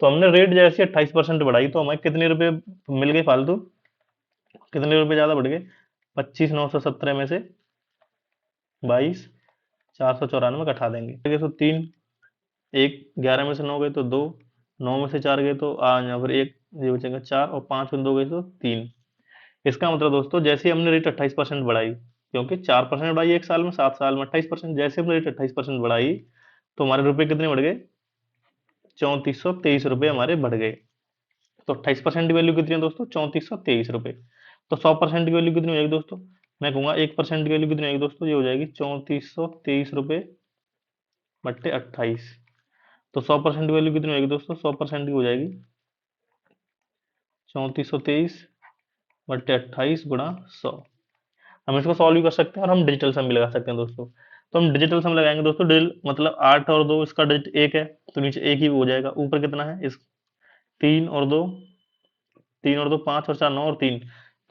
तो हमने रेट जैसे 28% बढ़ाई तो हमें कितने रुपए मिल गए फालतू, कितने रुपए ज्यादा बढ़ गए, 25,917 में से 22,494 घटा देंगे तो 3, एक 11 में से 9 गए तो 2, 9 में से 4 गए तो यहाँ पर एक, ये बचेगा 4, और 5 में 2 गए तो 3। इसका मतलब दोस्तों जैसे ही हमने रेट 28% बढ़ाई, क्योंकि 4% बढ़ाई एक साल में, 7 साल में 28%, जैसे हमने रेट 28% बढ़ाई तो हमारे रुपए कितने बढ़ गए, 3423 रुपए हमारे बढ़ गए। तो 28% की वैल्यू कितनी है दोस्तों, 3423 रुपए। तो 100% की वैल्यू कितनी हो जाएगी दोस्तों, मैं कहूंगा 1% की वैल्यू कितनी आएगी दोस्तों, ये हो जाएगी 3423 रुपए बट्टे 28। तो 100% की वैल्यू कितनी हो जाएगी दोस्तों, 100% की हो जाएगी 3423 बट्टे 28 गुणा 100। हम इसको सॉल्व भी कर सकते हैं और हम डिजिटल सम भी लगा सकते हैं दोस्तों। तो हम डिजिटल सम लगाएंगे दोस्तों, डिजिटल मतलब 8 और 2, इसका डिजिट 1 है तो नीचे 1 ही हो जाएगा, ऊपर कितना है, इस 3 और 2, 3 और 2 5 और 4 9 और 3,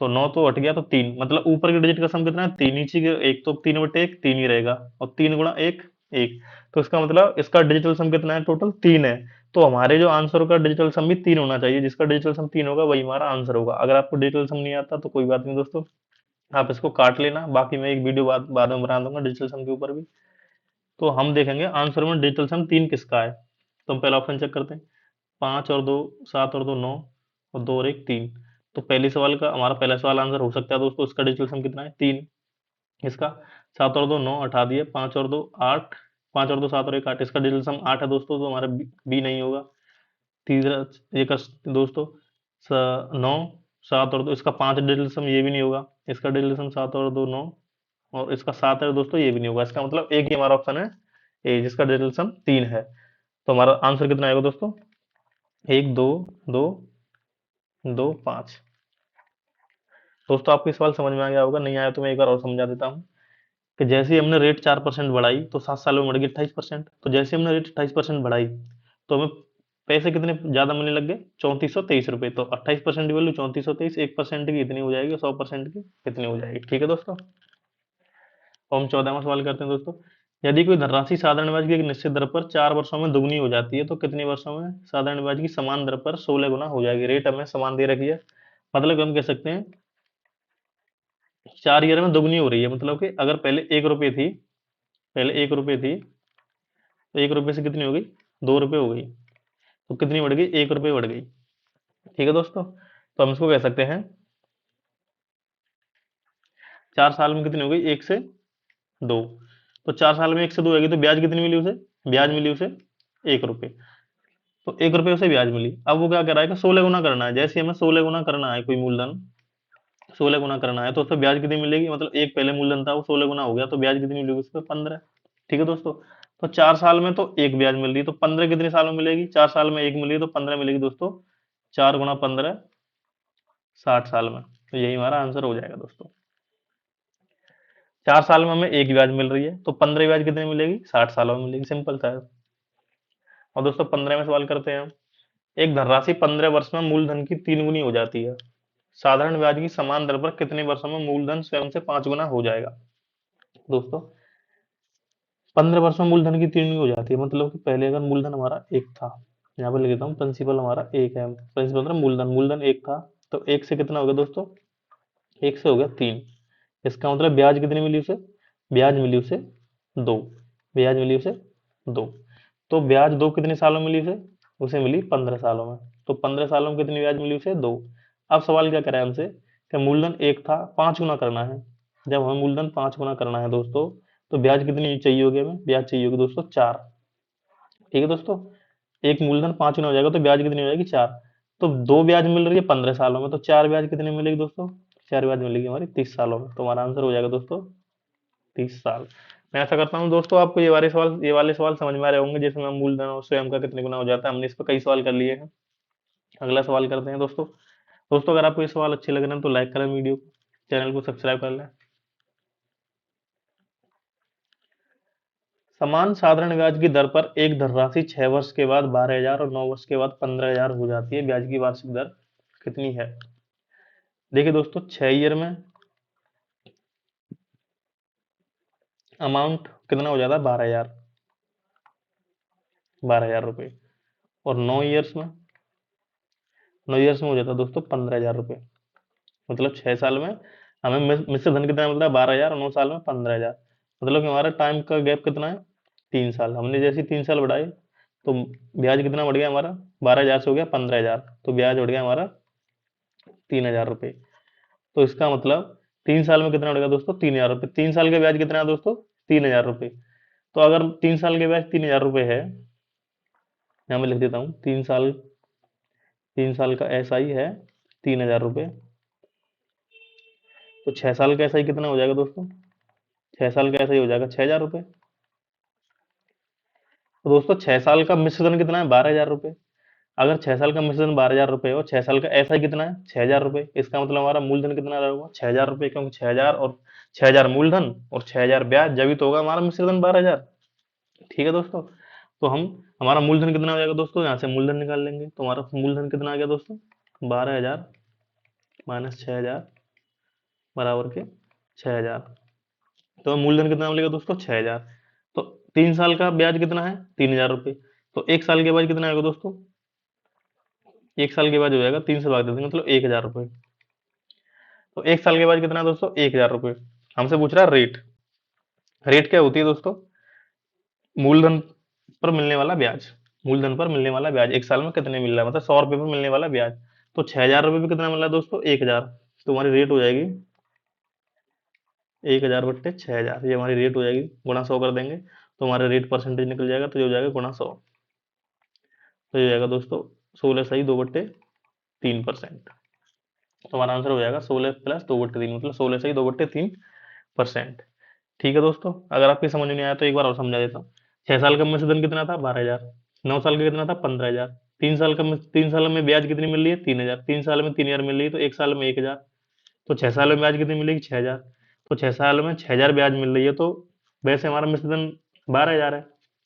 तो 9 तो हट गया तो 3, मतलब ऊपर के डिजिट का सम कितना है 3, नीचे के 1, तो 3/1 3 ही रहेगा, और 3 गुणा 1 1। तो इसका मतलब इसका डिजिटल सम कितना है, टोटल 3 है। तो हमारे जो आंसर का डिजिटल सम भी 3 होना चाहिए, जिसका डिजिटल सम 3 होगा वही हमारा आंसर होगा। अगर आपको डिजिटल सम नहीं आता तो कोई बात नहीं दोस्तों, आप इसको काट लेना, बाकी मैं एक वीडियो बाद बाद में बना दूंगा डिजिटल सम के ऊपर भी। तो हम देखेंगे आंसर में डिजिटल सम 3 किसका है। तो हम पहला ऑप्शन चेक करते हैं, 5 और 2 7 और 2 9 और 2 और 1 3। तो पहले सवाल का हमारा पहला सवाल आंसर हो सकता है दोस्तों, इसका डिजिटल सम कितना है 3। इसका 7 और 2 9 हटा दिए, 5 और 2 8, 5 और 2 7 और 1 8, इसका डिजिटल सम 8 है दोस्तों, तो हमारा बी नहीं होगा। तीसरा एक दोस्तों 9 7 और 2, इसका 5 डिजिटल सम, ये भी नहीं होगा। इसका डिजिटल सम 7 और 2 9, और इसका 7 है दोस्तों, ये भी नहीं होगा। इसका मतलब एक ही हमारा ऑप्शन है ए, जिसका डिजिटल सम 3 है। तो हमारा आंसर कितना आएगा दोस्तों, 1 2 2 2 5। दोस्तों आपको सवाल समझ में आ गया होगा, नहीं आया तो मैं एक बार और समझा देता हूँ कि जैसे ही हमने रेट 4% बढ़ाई तो 7 साल में बढ़ गई 28%। तो जैसे हमने रेट 28% बढ़ाई तो हमें पैसे कितने ज्यादा मिलने लग गए, 3423 रुपए। तो 28% की वैल्यू 3423, 1% की इतनी हो जाएगी, 100% की कितनी हो जाएगी। ठीक है दोस्तों, तो हम 14वां सवाल करते हैं दोस्तों, यदि कोई धनराशि साधारण ब्याज की एक निश्चित दर पर 4 वर्षों में दुगनी हो जाती है तो कितने वर्षों में साधारण ब्याज की समान दर पर 16 गुना हो जाएगी। रेट हमें समान दे रखी है, मतलब हम कह सकते हैं 4 ईयर में दुगनी हो रही है। मतलब कि अगर पहले 1 रुपए थी, पहले 1 रुपए थी, तो 1 रुपए से कितनी हो गई, 2 रुपए हो गई, तो कितनी बढ़ गई, 1 रुपए बढ़ गई। ठीक है दोस्तों, तो हम इसको कह सकते हैं 4 साल में कितनी हो गई, 1 से 2। तो 4 साल में 1 से 2 होगी तो ब्याज कितनी मिली उसे, ब्याज मिली उसे 1 रुपए। तो 1 रुपए उसे ब्याज मिली। अब वो क्या कर रहा है कि 16 गुना करना है, जैसे हमें 16 गुना करना है कोई मूलधन, 16 गुना करना है तो उसमें ब्याज कितनी मिलेगी, मतलब एक पहले मूलधन था वो 16 गुना हो गया तो ब्याज कितनी मिलेगी उस पर, 15। ठीक है दोस्तों, तो 4 साल में तो एक ब्याज मिल रही है, तो 15 कितने साल में मिलेगी, 4 साल में एक मिली तो 15 मिलेगी दोस्तों, 4 × 15 60 साल में। तो यही हमारा आंसर हो जाएगा दोस्तों। 4 साल में हमें एक ब्याज मिल रही है तो 15 ब्याज कितने मिलेगी, 60 सालों में मिलेगी, सिंपल था। और दोस्तों 15वें सवाल करते हैं हम, एक धनराशि 15 वर्ष में मूलधन की 3 गुनी हो जाती है, साधारण ब्याज की समान दर पर कितने वर्षों में मूलधन स्वयं से 5 गुना हो जाएगा। दोस्तों 15 वर्ष में मूलधन की 3 गुनी हो जाती है, मतलब कि पहले अगर मूलधन हमारा एक था, यहाँ पर लिख देता हूँ, प्रिंसिपल हमारा एक है, प्रिंसिपल मतलब मूलधन, मूलधन एक था, तो एक से कितना हो गया दोस्तों, एक से हो गया 3। इसका मतलब ब्याज कितनी मिली उसे, ब्याज मिली उसे 2, ब्याज मिली उसे 2। तो ब्याज 2 कितने सालों में मिली उसे, उसे मिली 15 सालों में। तो 15 सालों में कितनी ब्याज मिली उसे, 2। अब सवाल क्या करा है हमसे कि मूलधन एक था, 5 गुना करना है। जब हमें मूलधन 5 गुना करना है दोस्तों, तो ब्याज कितनी चाहिए होगी हमें? ब्याज चाहिए होगी दोस्तों 4। ठीक है दोस्तों, एक मूलधन 5 गुना हो जाएगा तो ब्याज कितनी हो जाएगी? 4। तो 2 ब्याज मिल रही है 15 सालों में, तो 4 ब्याज कितनी मिलेगी दोस्तों? 4 ब्याज मिलेगी हमारी 30 सालों में। तो हमारा आंसर हो जाएगा दोस्तों 30 साल। मैं ऐसा करता हूँ दोस्तों, आपको ये वाले सवाल समझ में आ रहे होंगे, जिसमें हम मूलधन और स्वयं का कितने गुना हो जाता है। हमने इस पर कई सवाल कर लिए हैं। अगला सवाल करते हैं दोस्तों। दोस्तों अगर आपको ये सवाल अच्छे लग रहे हैं तो लाइक करें वीडियो को, चैनल को सब्सक्राइब कर लें। समान साधारण ब्याज की दर पर एक धनराशि 6 वर्ष के बाद 12,000 और 9 वर्ष के बाद 15,000 हो जाती है। ब्याज की वार्षिक दर कितनी है? देखिए दोस्तों, 6 ईयर में अमाउंट कितना हो जाता है? 12,000, 12,000 रुपये। और 9 ईयर्स में हो जाता है दोस्तों 15,000 रुपये। मतलब 6 साल में हमें मिश्र धन कितना मिलता है? 12,000, और 9 साल में 15,000। मतलब कि हमारा टाइम का गैप कितना है? 3 साल। हमने जैसे 3 साल बढ़ाए तो ब्याज कितना बढ़ गया हमारा? 12,000 से हो गया 15,000, तो ब्याज बढ़ गया हमारा 3,000 रुपये। तो इसका मतलब 3 साल में कितना बढ़ेगा दोस्तों? 3,000 रुपये। 3 साल का ब्याज कितना है दोस्तों? 3,000 रुपये। तो अगर 3 साल के ब्याज 3,000 रुपये है, यहाँ मैं लिख देता हूँ, 3 साल का SI है 3,000 रुपये। तो 6 साल का SI कितना हो जाएगा दोस्तों? 6 साल का SI हो जाएगा 6,000 रुपये। तो दोस्तों 6 साल का मिश्रण कितना है? 12,000 रुपये। अगर 6 साल का मिश्रण 12,000 रुपये और 6 साल का SI कितना है? 6,000 रुपये। इसका मतलब हमारा मूलधन कितना रहेगा? 6,000 रुपये, क्योंकि 6,000 और 6,000 मूलधन और 6,000 ब्याज, जब ही तो होगा हमारा मिश्रण 12,000। ठीक है दोस्तों, तो हमारा मूलधन कितना हो जाएगा दोस्तों? यहाँ से मूलधन निकाल लेंगे, तो हमारा मूलधन कितना आ गया दोस्तों? 12,000 माइनस 6,000 बराबर के 6,000। तो मूलधन कितना मिलेगा दोस्तों? 6,000। तो 3 साल का ब्याज कितना है? 3,000 रुपये। तो 1 साल के बाद कितना आएगा दोस्तों? 1 साल के बाद हो जाएगा 3 से भाग देते हैं, मतलब 1,000 रुपये। तो 1 साल के बाद कितना है दोस्तों? 1,000 रुपये। हमसे पूछ रहा है रेट। रेट क्या होती है दोस्तों? मूलधन पर मिलने वाला ब्याज। मूलधन पर मिलने वाला ब्याज 1 साल में कितने मिल रहा है, मतलब 100 रुपये पर मिलने वाला ब्याज। तो 6,000 रुपये पे कितना मिल रहा है दोस्तों? 1,000। तो हमारी रेट हो जाएगी 1,000 बट्टे 6,000, ये हमारी रेट हो जाएगी। गुणा 100 कर देंगे तो हमारा रेट परसेंटेज निकल जाएगा, तो ये हो जाएगा गुणा 100। तो ये हो जाएगा दोस्तों 16 सही 2/3%। तो हमारा आंसर हो जाएगा 16 प्लस 2/3, मतलब 16 सही 2/3%। ठीक है दोस्तों, अगर आपकी समझ में नहीं आया तो एक बार और समझा देता हूँ। 6 साल का मिश्रधन कितना था? 12,000। 9 साल का कितना था? 15,000। 3 साल में ब्याज कितनी मिल रही है? 3,000। 3 साल में 3,000 मिल रही है, तो 1 साल में 1,000। तो 6 साल में ब्याज कितनी मिलेगी? 6,000। तो 6 साल में 6,000 ब्याज मिल रही है, तो वैसे हमारा मिश्रधन 12,000 है,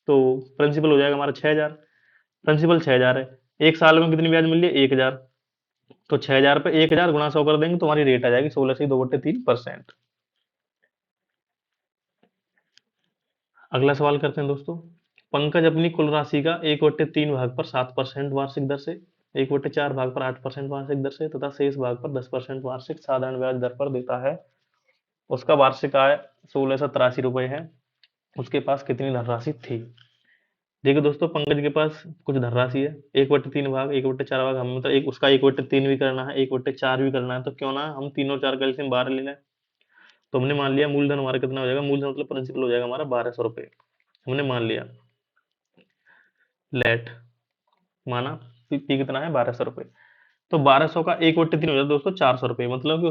तो प्रिंसिपल हो जाएगा हमारा 6,000। प्रिंसिपल 6,000 है। 1 साल में कितनी ब्याज मिल रही है? 1,000। तो 6,000 पे 1,000 गुणा 100 कर देंगे तो हमारी रेट आ जाएगी 16 से 2/3%। अगला सवाल करते हैं दोस्तों। पंकज अपनी कुल राशि का 1/3 भाग पर 7% वार्षिक दर से, 1/4 भाग पर 8% वार्षिक दर से तथा शेष भाग पर 10% वार्षिक साधारण ब्याज दर पर देता है। उसका वार्षिक आय 1,683 रुपये है। उसके पास कितनी धनराशि थी? देखिए दोस्तों, पंकज के पास कुछ धनराशि है। 1/3 भाग, 1/4 भाग, हम मतलब एक उसका 1/3 भी करना है, 1/4 भी करना है, तो क्यों ना हम 3 और 4 का एलसीएम 12 ले लें। तो हमने मान लिया मूलधन हमारा कितना हो जाएगा? मूलधन मतलब प्रिंसिपल हो जाएगा हमारा 1,200 रुपये। हमने मान लिया, लेट माना पी कितना है? 1,200 रुपये। तो 1,200 का 1/3 हो जाता है दोस्तों 400 रुपये, मतलब कि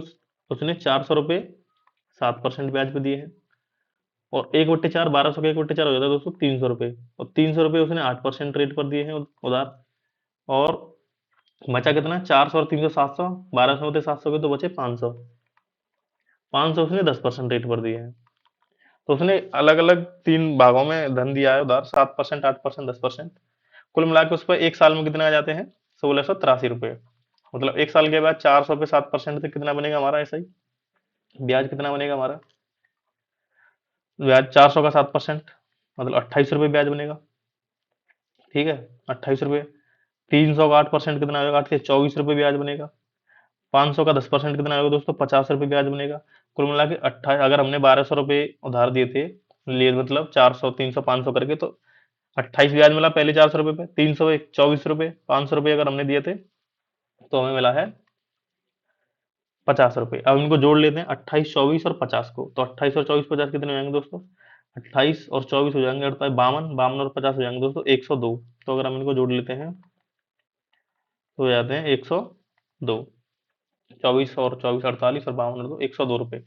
उसने 400 रुपये 7% ब्याज पे दिए हैं। और 1/4, 1,200 का 1/4 हो जाता है दोस्तों 300 रुपये। और 300 रुपये उसने 8% रेट पर दिए हैं उधार। और बचा कितना? 400 और 300 700, 1,200 होते 700 के, तो बचे 500। 500 उसने 10% रेट पर दिए हैं। तो उसने अलग अलग 3 भागों में धन दिया है उधार, 7%, 8%, 10%। कुल मिला के उस पर 1 साल में कितने आ जाते हैं? 1,683 रुपये। मतलब 1 साल के बाद 400 पे 7% से कितना बनेगा हमारा? ऐसा ही ब्याज कितना बनेगा हमारा? ब्याज 400 का 7%, मतलब 28 रुपये ब्याज बनेगा। ठीक है, 28 रुपये। 300 का 8% कितना होगा? 8 के 24 रुपये ब्याज बनेगा। 500 का 10% कितना होगा दोस्तों? 50 रुपये ब्याज बनेगा। कुल मिला के 28, अगर हमने 1,200 रुपये उधार दिए थे, लिए मतलब 400, 300, 500 करके, तो 28 ब्याज मिला पहले 400 रुपये पे। 300 24 रुपये, 500 रुपये अगर हमने दिए थे, तो हमें मिला है 50 रुपये। अब इनको जोड़ लेते हैं 28, 24 और 50 को। तो 28 और 24, 50 कितने हो जाएंगे दोस्तों? 28 और 24 हो जाएंगे 52, 52 और 50 हो जाएंगे दोस्तों 102। तो अगर हम इनको जोड़ लेते हैं तो हो जाते हैं 102। 24 और 24 48 और 52 और 2 102 रुपये।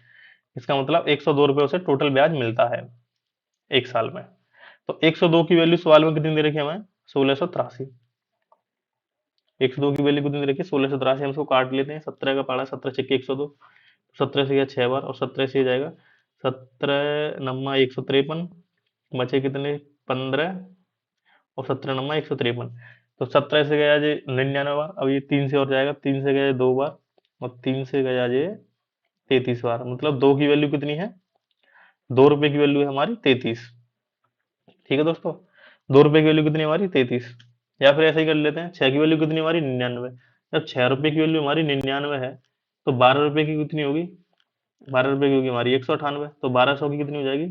इसका मतलब 102 रुपये उसे टोटल ब्याज मिलता है एक साल में। तो 102 की वैल्यू सवाल में कितनी दे रखी है हमें? 1683। 102 की वैल्यू कितनी दे रखी है? 1683। हम इसको काट लेते हैं। 17 का पहाड़ा 17 छक्के 102। 17 से गया 6 बार और 17 से जाएगा 17 नम्मा 153। बचे कितने? 15 और 17 नम्मा 153। तो 17 से गया जी 99 बार। अब ये 3 से और जाएगा। 3 से गया 2 बार और 3 से गया ये 33 बार। मतलब 2 की वैल्यू कितनी है? 2 रुपए की वैल्यू है हमारी 33। ठीक है दोस्तों, 2 रुपए की वैल्यू कितनी है हमारी? 33। या फिर ऐसे ही कर लेते हैं, 6 की वैल्यू कितनी है हमारी? 99। जब 6 रुपए की वैल्यू हमारी 99 है तो 12 रुपए की कितनी होगी? 12 रुपए की होगी हमारी 198। तो 1200 की कितनी हो जाएगी?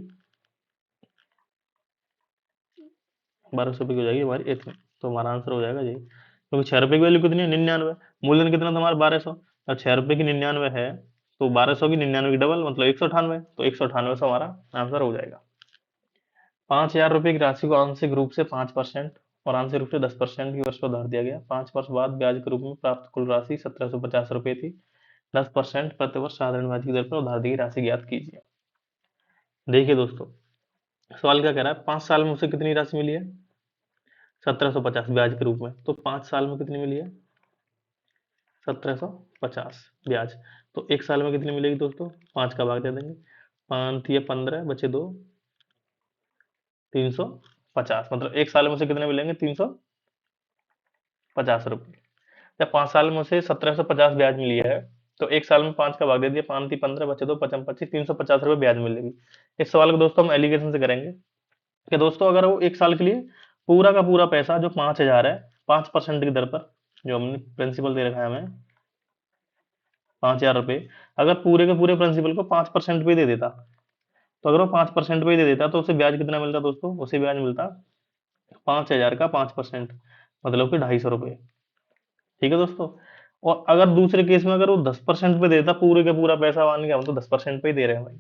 1200 रुपए की हो जाएगी हमारी इतनी। तो हमारा आंसर हो जाएगा ये, क्योंकि 6 रुपए की वैल्यू कितनी है? 99। मूलधन कितना था हमारा? 1200। अब 6 रुपए की 99 है तो 1200 की 99 की डबल मतलब 198। तो 198 से हमारा आंसर हो जाएगा। 5,000 रुपए की राशि को आंशिक रूप से 5% और आंशिक रूप से 10% की वर्ष पर उधार दिया गया। 5 वर्ष बाद ब्याज के रूप में प्राप्त कुल राशि 1750 रुपए थी। 10% प्रतिवर्ष साधारण ब्याज की दर पर उधार दी गई राशि ज्ञात कीजिए। देखिए दोस्तों, सवाल क्या कह रहा है? 5 साल में उसे कितनी राशि मिली है? 1750 ब्याज के रूप में। तो 5 साल में कितनी मिली है? 1750 ब्याज। तो एक साल में कितनी मिलेगी दोस्तों? 5 का भाग दे देंगे। 5 या 15 बचे 2, 350। मतलब एक साल में उसे कितने मिलेंगे? 350 रुपये। जब 5 साल में उसे 1750 ब्याज मिली है तो एक साल में 5 का भाग दे दिया। 5 थी 15 बचे 2, 55 25, 350 रुपये ब्याज मिलेगी। इस सवाल को दोस्तों हम एलिगेशन से करेंगे कि दोस्तों अगर वो एक साल के लिए पूरा का पूरा पैसा जो 5,000 है 5% की दर पर, जो हमने प्रिंसिपल दे रखा है हमें 5,000 रुपये, अगर पूरे के पूरे प्रिंसिपल को 5% पे दे देता, तो अगर वो 5% पे दे देता तो उसे ब्याज कितना मिलता दोस्तों? उसे ब्याज मिलता 5,000 का 5%, मतलब कि 250 रुपये। ठीक है दोस्तों। और अगर दूसरे केस में अगर वो 10% पे देता, पूरे का पूरा पैसा मान के हम तो 10% पे ही दे रहे हैं भाई,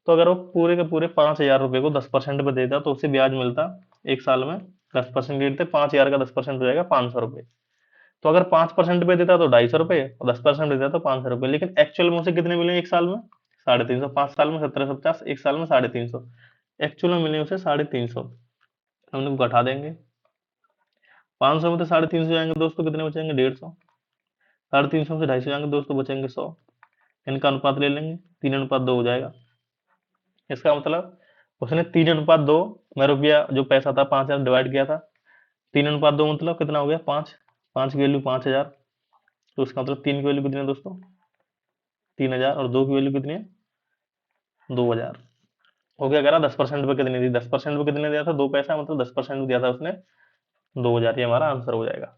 तो अगर वो पूरे के पूरे 5,000 रुपये को 10% पे देता तो उसे ब्याज मिलता एक साल में 10% देते 5,000 का 10% हो जाएगा 500 रुपये। तो अगर 5% पे देता तो 250 रुपये और 10% देता तो 500 रुपये। लेकिन एक्चुअल में उसे कितने मिले एक साल में? 350। 5 साल में 1750, एक साल में 350। एक्चुअल में मिले उसे 350। हम लोग घटा देंगे। 500 में तो 350 जाएंगे दोस्तों, कितने बचेंगे? 150। 350 से 250 जाएंगे दोस्तों, बचेंगे 100। इनका अनुपात ले लेंगे, 3:2 हो जाएगा। इसका मतलब उसने 3:2 में रुपया जो पैसा था 5,000 डिवाइड किया था। 3:2 मतलब कितना हो गया? 5। 5 की वैल्यू 5,000। तो उसका मतलब 3 की वैल्यू कितनी है दोस्तों? 3,000। और 2 की वैल्यू कितनी है? 2,000। हो गया करा 10% पे कितनी दी? 10% पे कितने दिया था? 2 पैसा, मतलब 10% दिया था उसने 2,000। ये हमारा आंसर हो जाएगा।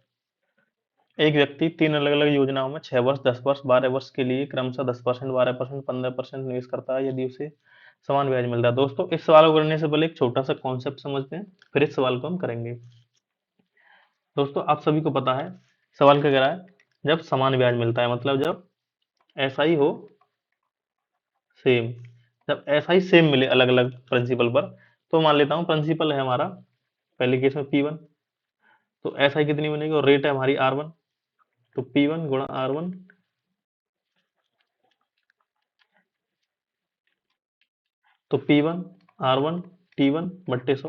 एक व्यक्ति 3 अलग-अलग योजनाओं में 6 वर्ष, 10 वर्ष, 12 वर्ष के लिए क्रमशः 10%, 12%, 15% निवेश करता है यदि उसे समान ब्याज मिलता है। दोस्तों इस सवाल को करने से पहले एक छोटा सा कॉन्सेप्ट समझते हैं, फिर इस सवाल को हम करेंगे। दोस्तों आप सभी को पता है सवाल क्या कह रहा है? जब समान ब्याज मिलता है, मतलब जब ऐसा ही हो सेम, जब ऐसा ही सेम मिले अलग अलग प्रिंसिपल पर। तो मान लेता हूँ प्रिंसिपल है हमारा पहले केस में P1, तो ऐसा ही कितनी बनेगी? और रेट है हमारी R1, तो P1 गुणा R1, तो P1 R1 T1 बट्टे 100।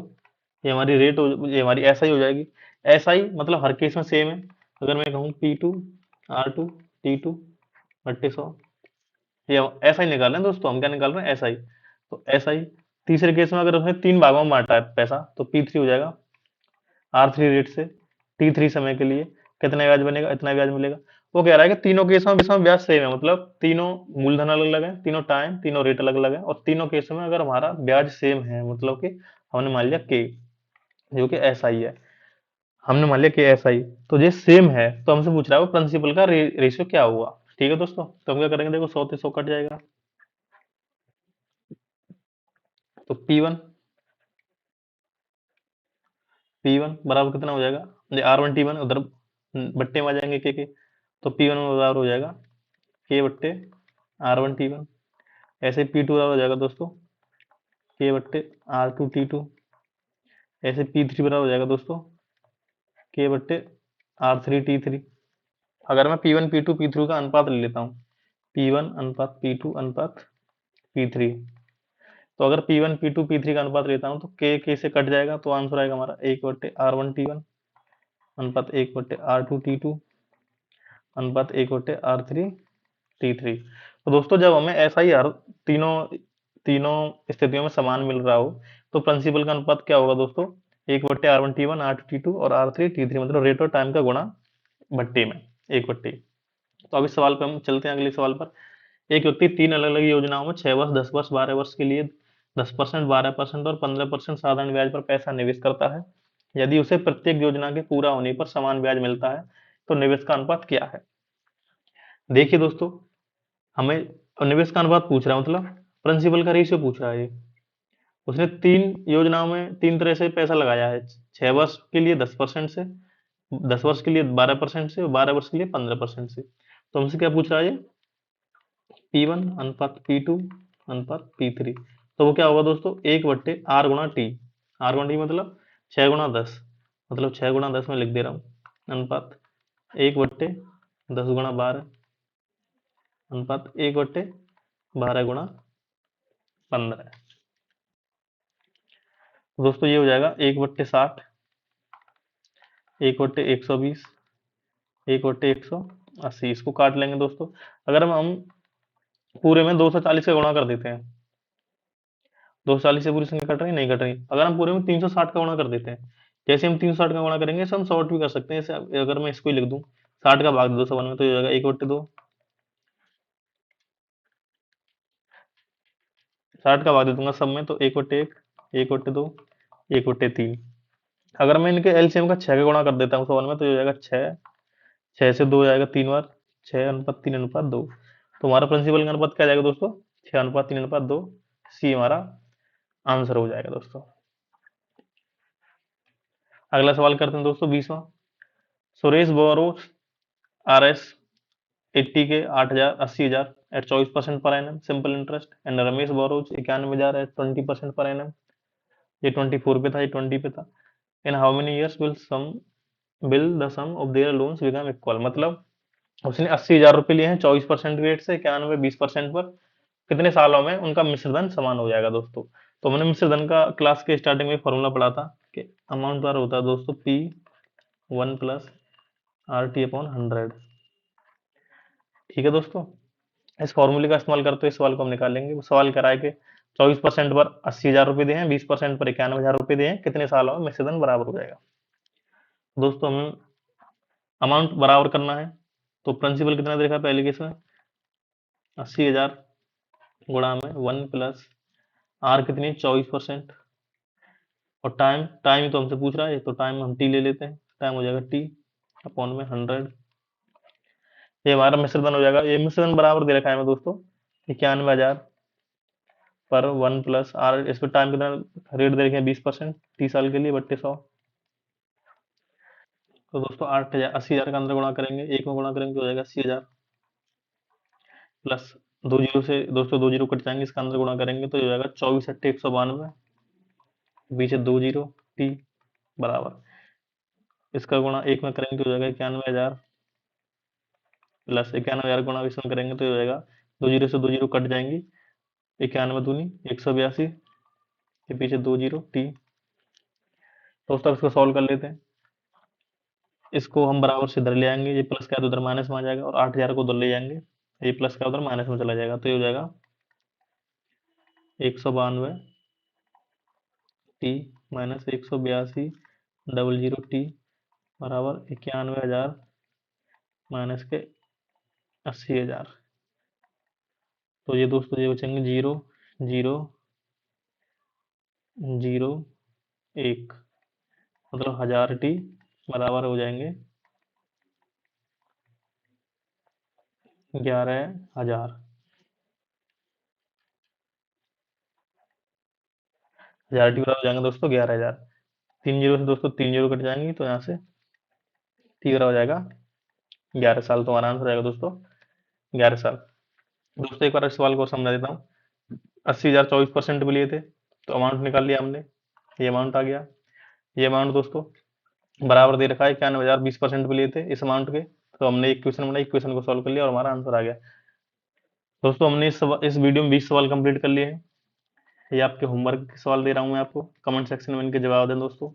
ये हमारी रेट ये हमारी ऐसा ही हो जाएगी। ऐसा ही मतलब हर केस में सेम है। अगर मैं कहूँ P2 R2 T2 बट्टे 100, ये ऐसा ही निकाल रहे हैं दोस्तों। हम क्या निकाल रहे हैं? ऐसा ही। तो ऐसा ही तीसरे केस में अगर उसने 3 भागों में बांटा है पैसा, तो P3 हो जाएगा R3 रेट से T3 समय के लिए कितना ब्याज बनेगा? इतना ब्याज मिलेगा। वो कह रहा है कि तीनों केसों में ब्याज सेम है, मतलब तीनों मूलधन अलग अलग है, तीनों टाइम, तीनों रेट अलग अलग है, और तीनों केसों में अगर हमारा ब्याज सेम है, मतलब कि हमने मान लिया के जो कि ऐसा ही है, हमने मान लिया कि ऐसा ही, तो ये सेम है, तो हमसे पूछ रहा है वो प्रिंसिपल का रेशियो क्या हुआ। ठीक है दोस्तों, तो हम क्या करेंगे? देखो 100 से 100 कट जाएगा, तो P1 बराबर कितना हो जाएगा? ये R1 T1 उधर बट्टे में आ जाएंगे के, तो P1 बराबर हो जाएगा K बट्टे R1T1। ऐसे P2 बराबर हो जाएगा दोस्तों K बट्टे R2T2। ऐसे P3 बराबर हो जाएगा दोस्तों K बट्टे R3T3। अगर मैं P1 P2 P3 का अनुपात ले लेता हूँ, P1 अनुपात P2 अनुपात P3, तो अगर P1 P2 P3 का अनुपात लेता हूँ तो K से कट जाएगा, तो आंसर आएगा हमारा 1 बट्टे R1T1 अनुपात 1 बट्टे R2T2 अनुपात 1 बट्टे R3T3। तो दोस्तों जब हमें ऐसा ही हर तीनों तीनों स्थितियों में समान मिल रहा हो, तो प्रिंसिपल का अनुपात क्या होगा दोस्तों, 1 बट्टे R1T1 R2T2 और R3T3, मतलब रेट और टाइम का गुणा भट्टी में 1 भट्टी। तो अब इस सवाल पे हम चलते हैं अगले सवाल पर। एक व्यक्ति 3 अलग अलग योजनाओं में 6 वर्ष 10 वर्ष 12 वर्ष के लिए 10%, 12% और 15% साधारण ब्याज पर पैसा निवेश करता है। यदि उसे प्रत्येक योजना के पूरा होने पर समान ब्याज मिलता है तो निवेश का अनुपात क्या है। देखिए दोस्तों, हमें निवेश का अनुपात पूछ रहा है, मतलब प्रिंसिपल का रेशियो पूछ रहा है। उसने 3 योजनाओं में 3 तरह से पैसा लगाया है। 6 वर्ष के लिए 10% से, 10 वर्ष के लिए 12% से और 12 वर्ष के लिए 15% से। तो हमसे क्या पूछ रहा है, P1 अनुपात P2 अनुपात P3। तो वो क्या होगा दोस्तों, 1 बट्टे R गुणा टी। R गुणा टी मतलब 6 गुणा 10, मतलब 6 गुणा 10 में लिख दे रहा हूँ अनुपात 1 बट्टे 10 गुणा 12 अनुपात 1 बट्टे 12 गुणा 15। दोस्तों ये हो जाएगा 1 बट्टे 60, 1 बट्टे 120, 1 बट्टे 180। इसको काट लेंगे दोस्तों। अगर हम पूरे में 240 का गुणा कर देते हैं, 240 से पूरी संख्या कट रही नहीं कट रही। अगर हम पूरे में 360 का गुणा कर देते हैं, जैसे हम 360 का गुणा करेंगे इसे हम शॉर्ट भी कर सकते हैं। जैसे अगर मैं इसको ही लिख दूं 60 का भाग दे दो सवन में, तो ये हो जाएगा 1 बट्टे 2। 60 का भाग दे दूंगा सब में, तो 1 बट्टे 1, 1 बट्टे 2, 1 बट्टे 3। अगर मैं इनके एलसीएम का 6 का गुणा कर देता हूँ सवन में, तो ये हो जाएगा 6, 6 से 2 हो जाएगा 3 बार, 6 अनुपात 3 अनुपात 2। तो हमारा प्रिंसिपल का अनुपात क्या जाएगा दोस्तों, 6 अनुपात 3 अनुपात 2। सी हमारा आंसर हो जाएगा दोस्तों। अगला सवाल करते हैं दोस्तों 20वां। सुरेश बोरोस RS 80 के 8,000 80,000 at 24% per annum simple interest, and Ramesh borrows 91,000 at 20% per annum. ये 24 पे था, ये 20 पे था। In how many years will the sum of their loans become equal. मतलब उसने 80,000 रुपए लिए हैं 24% रेट से, 91 20% पर। कितने सालों में उनका मिश्रधन समान हो जाएगा दोस्तों। तो हमने मिश्रधन का क्लास के स्टार्टिंग में फॉर्मूला पढ़ा था कि अमाउंट बार होता है दोस्तों P1 प्लस RT अपॉन 100। ठीक है दोस्तों, इस फॉर्मूले का इस्तेमाल करते हुए सवाल को हम निकालेंगे। वो सवाल कराए के 24% पर 80,000 रुपए दिए हैं, 20% पर 91,000 रुपए दिए हैं, कितने सालों में मिश्रधन बराबर हो जाएगा। दोस्तों हमें अमाउंट बराबर करना है, तो प्रिंसिपल कितना देखा पहले केस में, 80,000 गुणा में 1 प्लस आर कितनी 24%, और टाइम टाइम ही तो हमसे पूछ रहा है, तो टाइम हम टी ले लेते हैं। टाइम हो जाएगा टी अपॉन में 100। ये हमारा मिश्रधन हो जाएगा। ये मिश्रधन बराबर दे रखा है हमें दोस्तों 91,000 पर 1 प्लस आर, इस पर टाइम कितना रेट दे रखे हैं 20%, 30 साल के लिए बट्टे 100। तो दोस्तों 8,000 80,000 का अंदर गुणा करेंगे, एक में गुणा करेंगे तो हो जाएगा 80,000 प्लस 2 जीरो से दोस्तों 2 जीरो कट जाएंगे, इसका अंदर गुणा करेंगे तो हो जाएगा 24 अट्ठे 192, पीछे 2 जीरो टी बराबर, इसका गुणा एक में करेंगे तो हो जाएगा 91,000 प्लस 91,000 गुणा इसमें करेंगे तो हो जाएगा 2 जीरो से 2 जीरो कट जाएंगी, 91 दूनी 182 के पीछे 2 जीरो टी। दोस्तों इसको सॉल्व कर लेते हैं। इसको हम बराबर से इधर ले आएंगे, ये प्लस का है तो उधर माइनस में आ जाएगा, और 8,000 को उधर ले जाएंगे, ये प्लस का उधर माइनस में चला जाएगा, तो ये हो जाएगा 192 T minus 182 double zero T बराबर 91,000 माइनस के 80,000। तो ये दोस्तों ये बचेंगे 0 0 0 1, मतलब 1000 टी बराबर हो जाएंगे 11,000। 1000 टी बराबर हो जाएंगे दोस्तों 11,000। 3 जीरो से दोस्तों 3 जीरो कट जाएंगी, तो यहाँ से टी बराबर हो जाएगा 11 साल। तो हमारा आंसर हो जाएगा दोस्तों 11 साल। दोस्तों एक बार इस सवाल को और समझा देता हूँ। 80,000 24% पे लिए थे, तो अमाउंट निकाल लिया हमने, ये अमाउंट आ गया। ये अमाउंट दोस्तों बराबर दे रखा है 91,000 20% पे लिए थे इस अमाउंट के, तो हमने एक क्वेश्चन बनाई, क्वेश्चन को सॉल्व कर लिया और हमारा आंसर आ गया। दोस्तों हमने इस वीडियो में 20 सवाल कंप्लीट कर लिए हैं। ये आपके होमवर्क के सवाल दे रहा हूँ मैं आपको, कमेंट सेक्शन में इनके जवाब दें दोस्तों।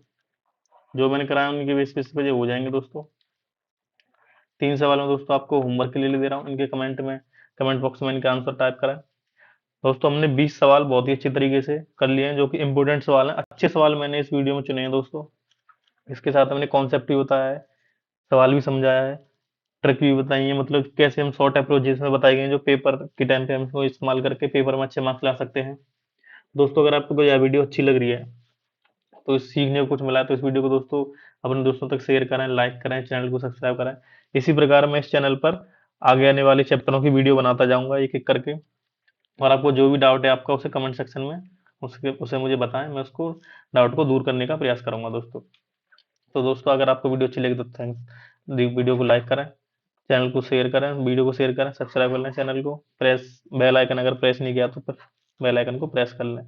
जो मैंने कराया उनके बेसिस पे हो जाएंगे दोस्तों। 3 सवाल में दोस्तों आपको होमवर्क के लिए दे रहा हूँ, इनके कमेंट बॉक्स में इनका आंसर टाइप करें। दोस्तों हमने 20 सवाल बहुत ही अच्छी तरीके से कर लिए हैं, जो कि इंपॉर्टेंट सवाल हैं, अच्छे सवाल मैंने इस वीडियो में चुने हैं दोस्तों। इसके साथ हमने कॉन्सेप्ट भी बताया है, सवाल भी समझाया है, ट्रिक भी बताई है, मतलब कैसे हम शॉर्ट अप्रोच जिसमें बताई गई हैं, जो पेपर के टाइम पे हम इसको इस्तेमाल करके पेपर में अच्छे मार्क्स ला सकते हैं। दोस्तों अगर आपको यह वीडियो अच्छी लग रही है, तो सीखने को कुछ मिला है, तो इस वीडियो को दोस्तों अपने दोस्तों तक शेयर करें, लाइक करें, चैनल को सब्सक्राइब करें। इसी प्रकार मैं इस चैनल पर आगे आने वाले चैप्टरों की वीडियो बनाता जाऊंगा एक एक करके। और आपको जो भी डाउट है आपका, उसे कमेंट सेक्शन में उसे मुझे बताएं, मैं उसको डाउट को दूर करने का प्रयास करूंगा दोस्तों। तो दोस्तों अगर आपको वीडियो अच्छी लगी तो थैंक्स, वीडियो को लाइक करें, चैनल को शेयर करें, वीडियो को शेयर करें, सब्सक्राइब कर लें चैनल को, प्रेस बेल आइकन अगर प्रेस नहीं किया तो बेल आइकन को प्रेस कर लें।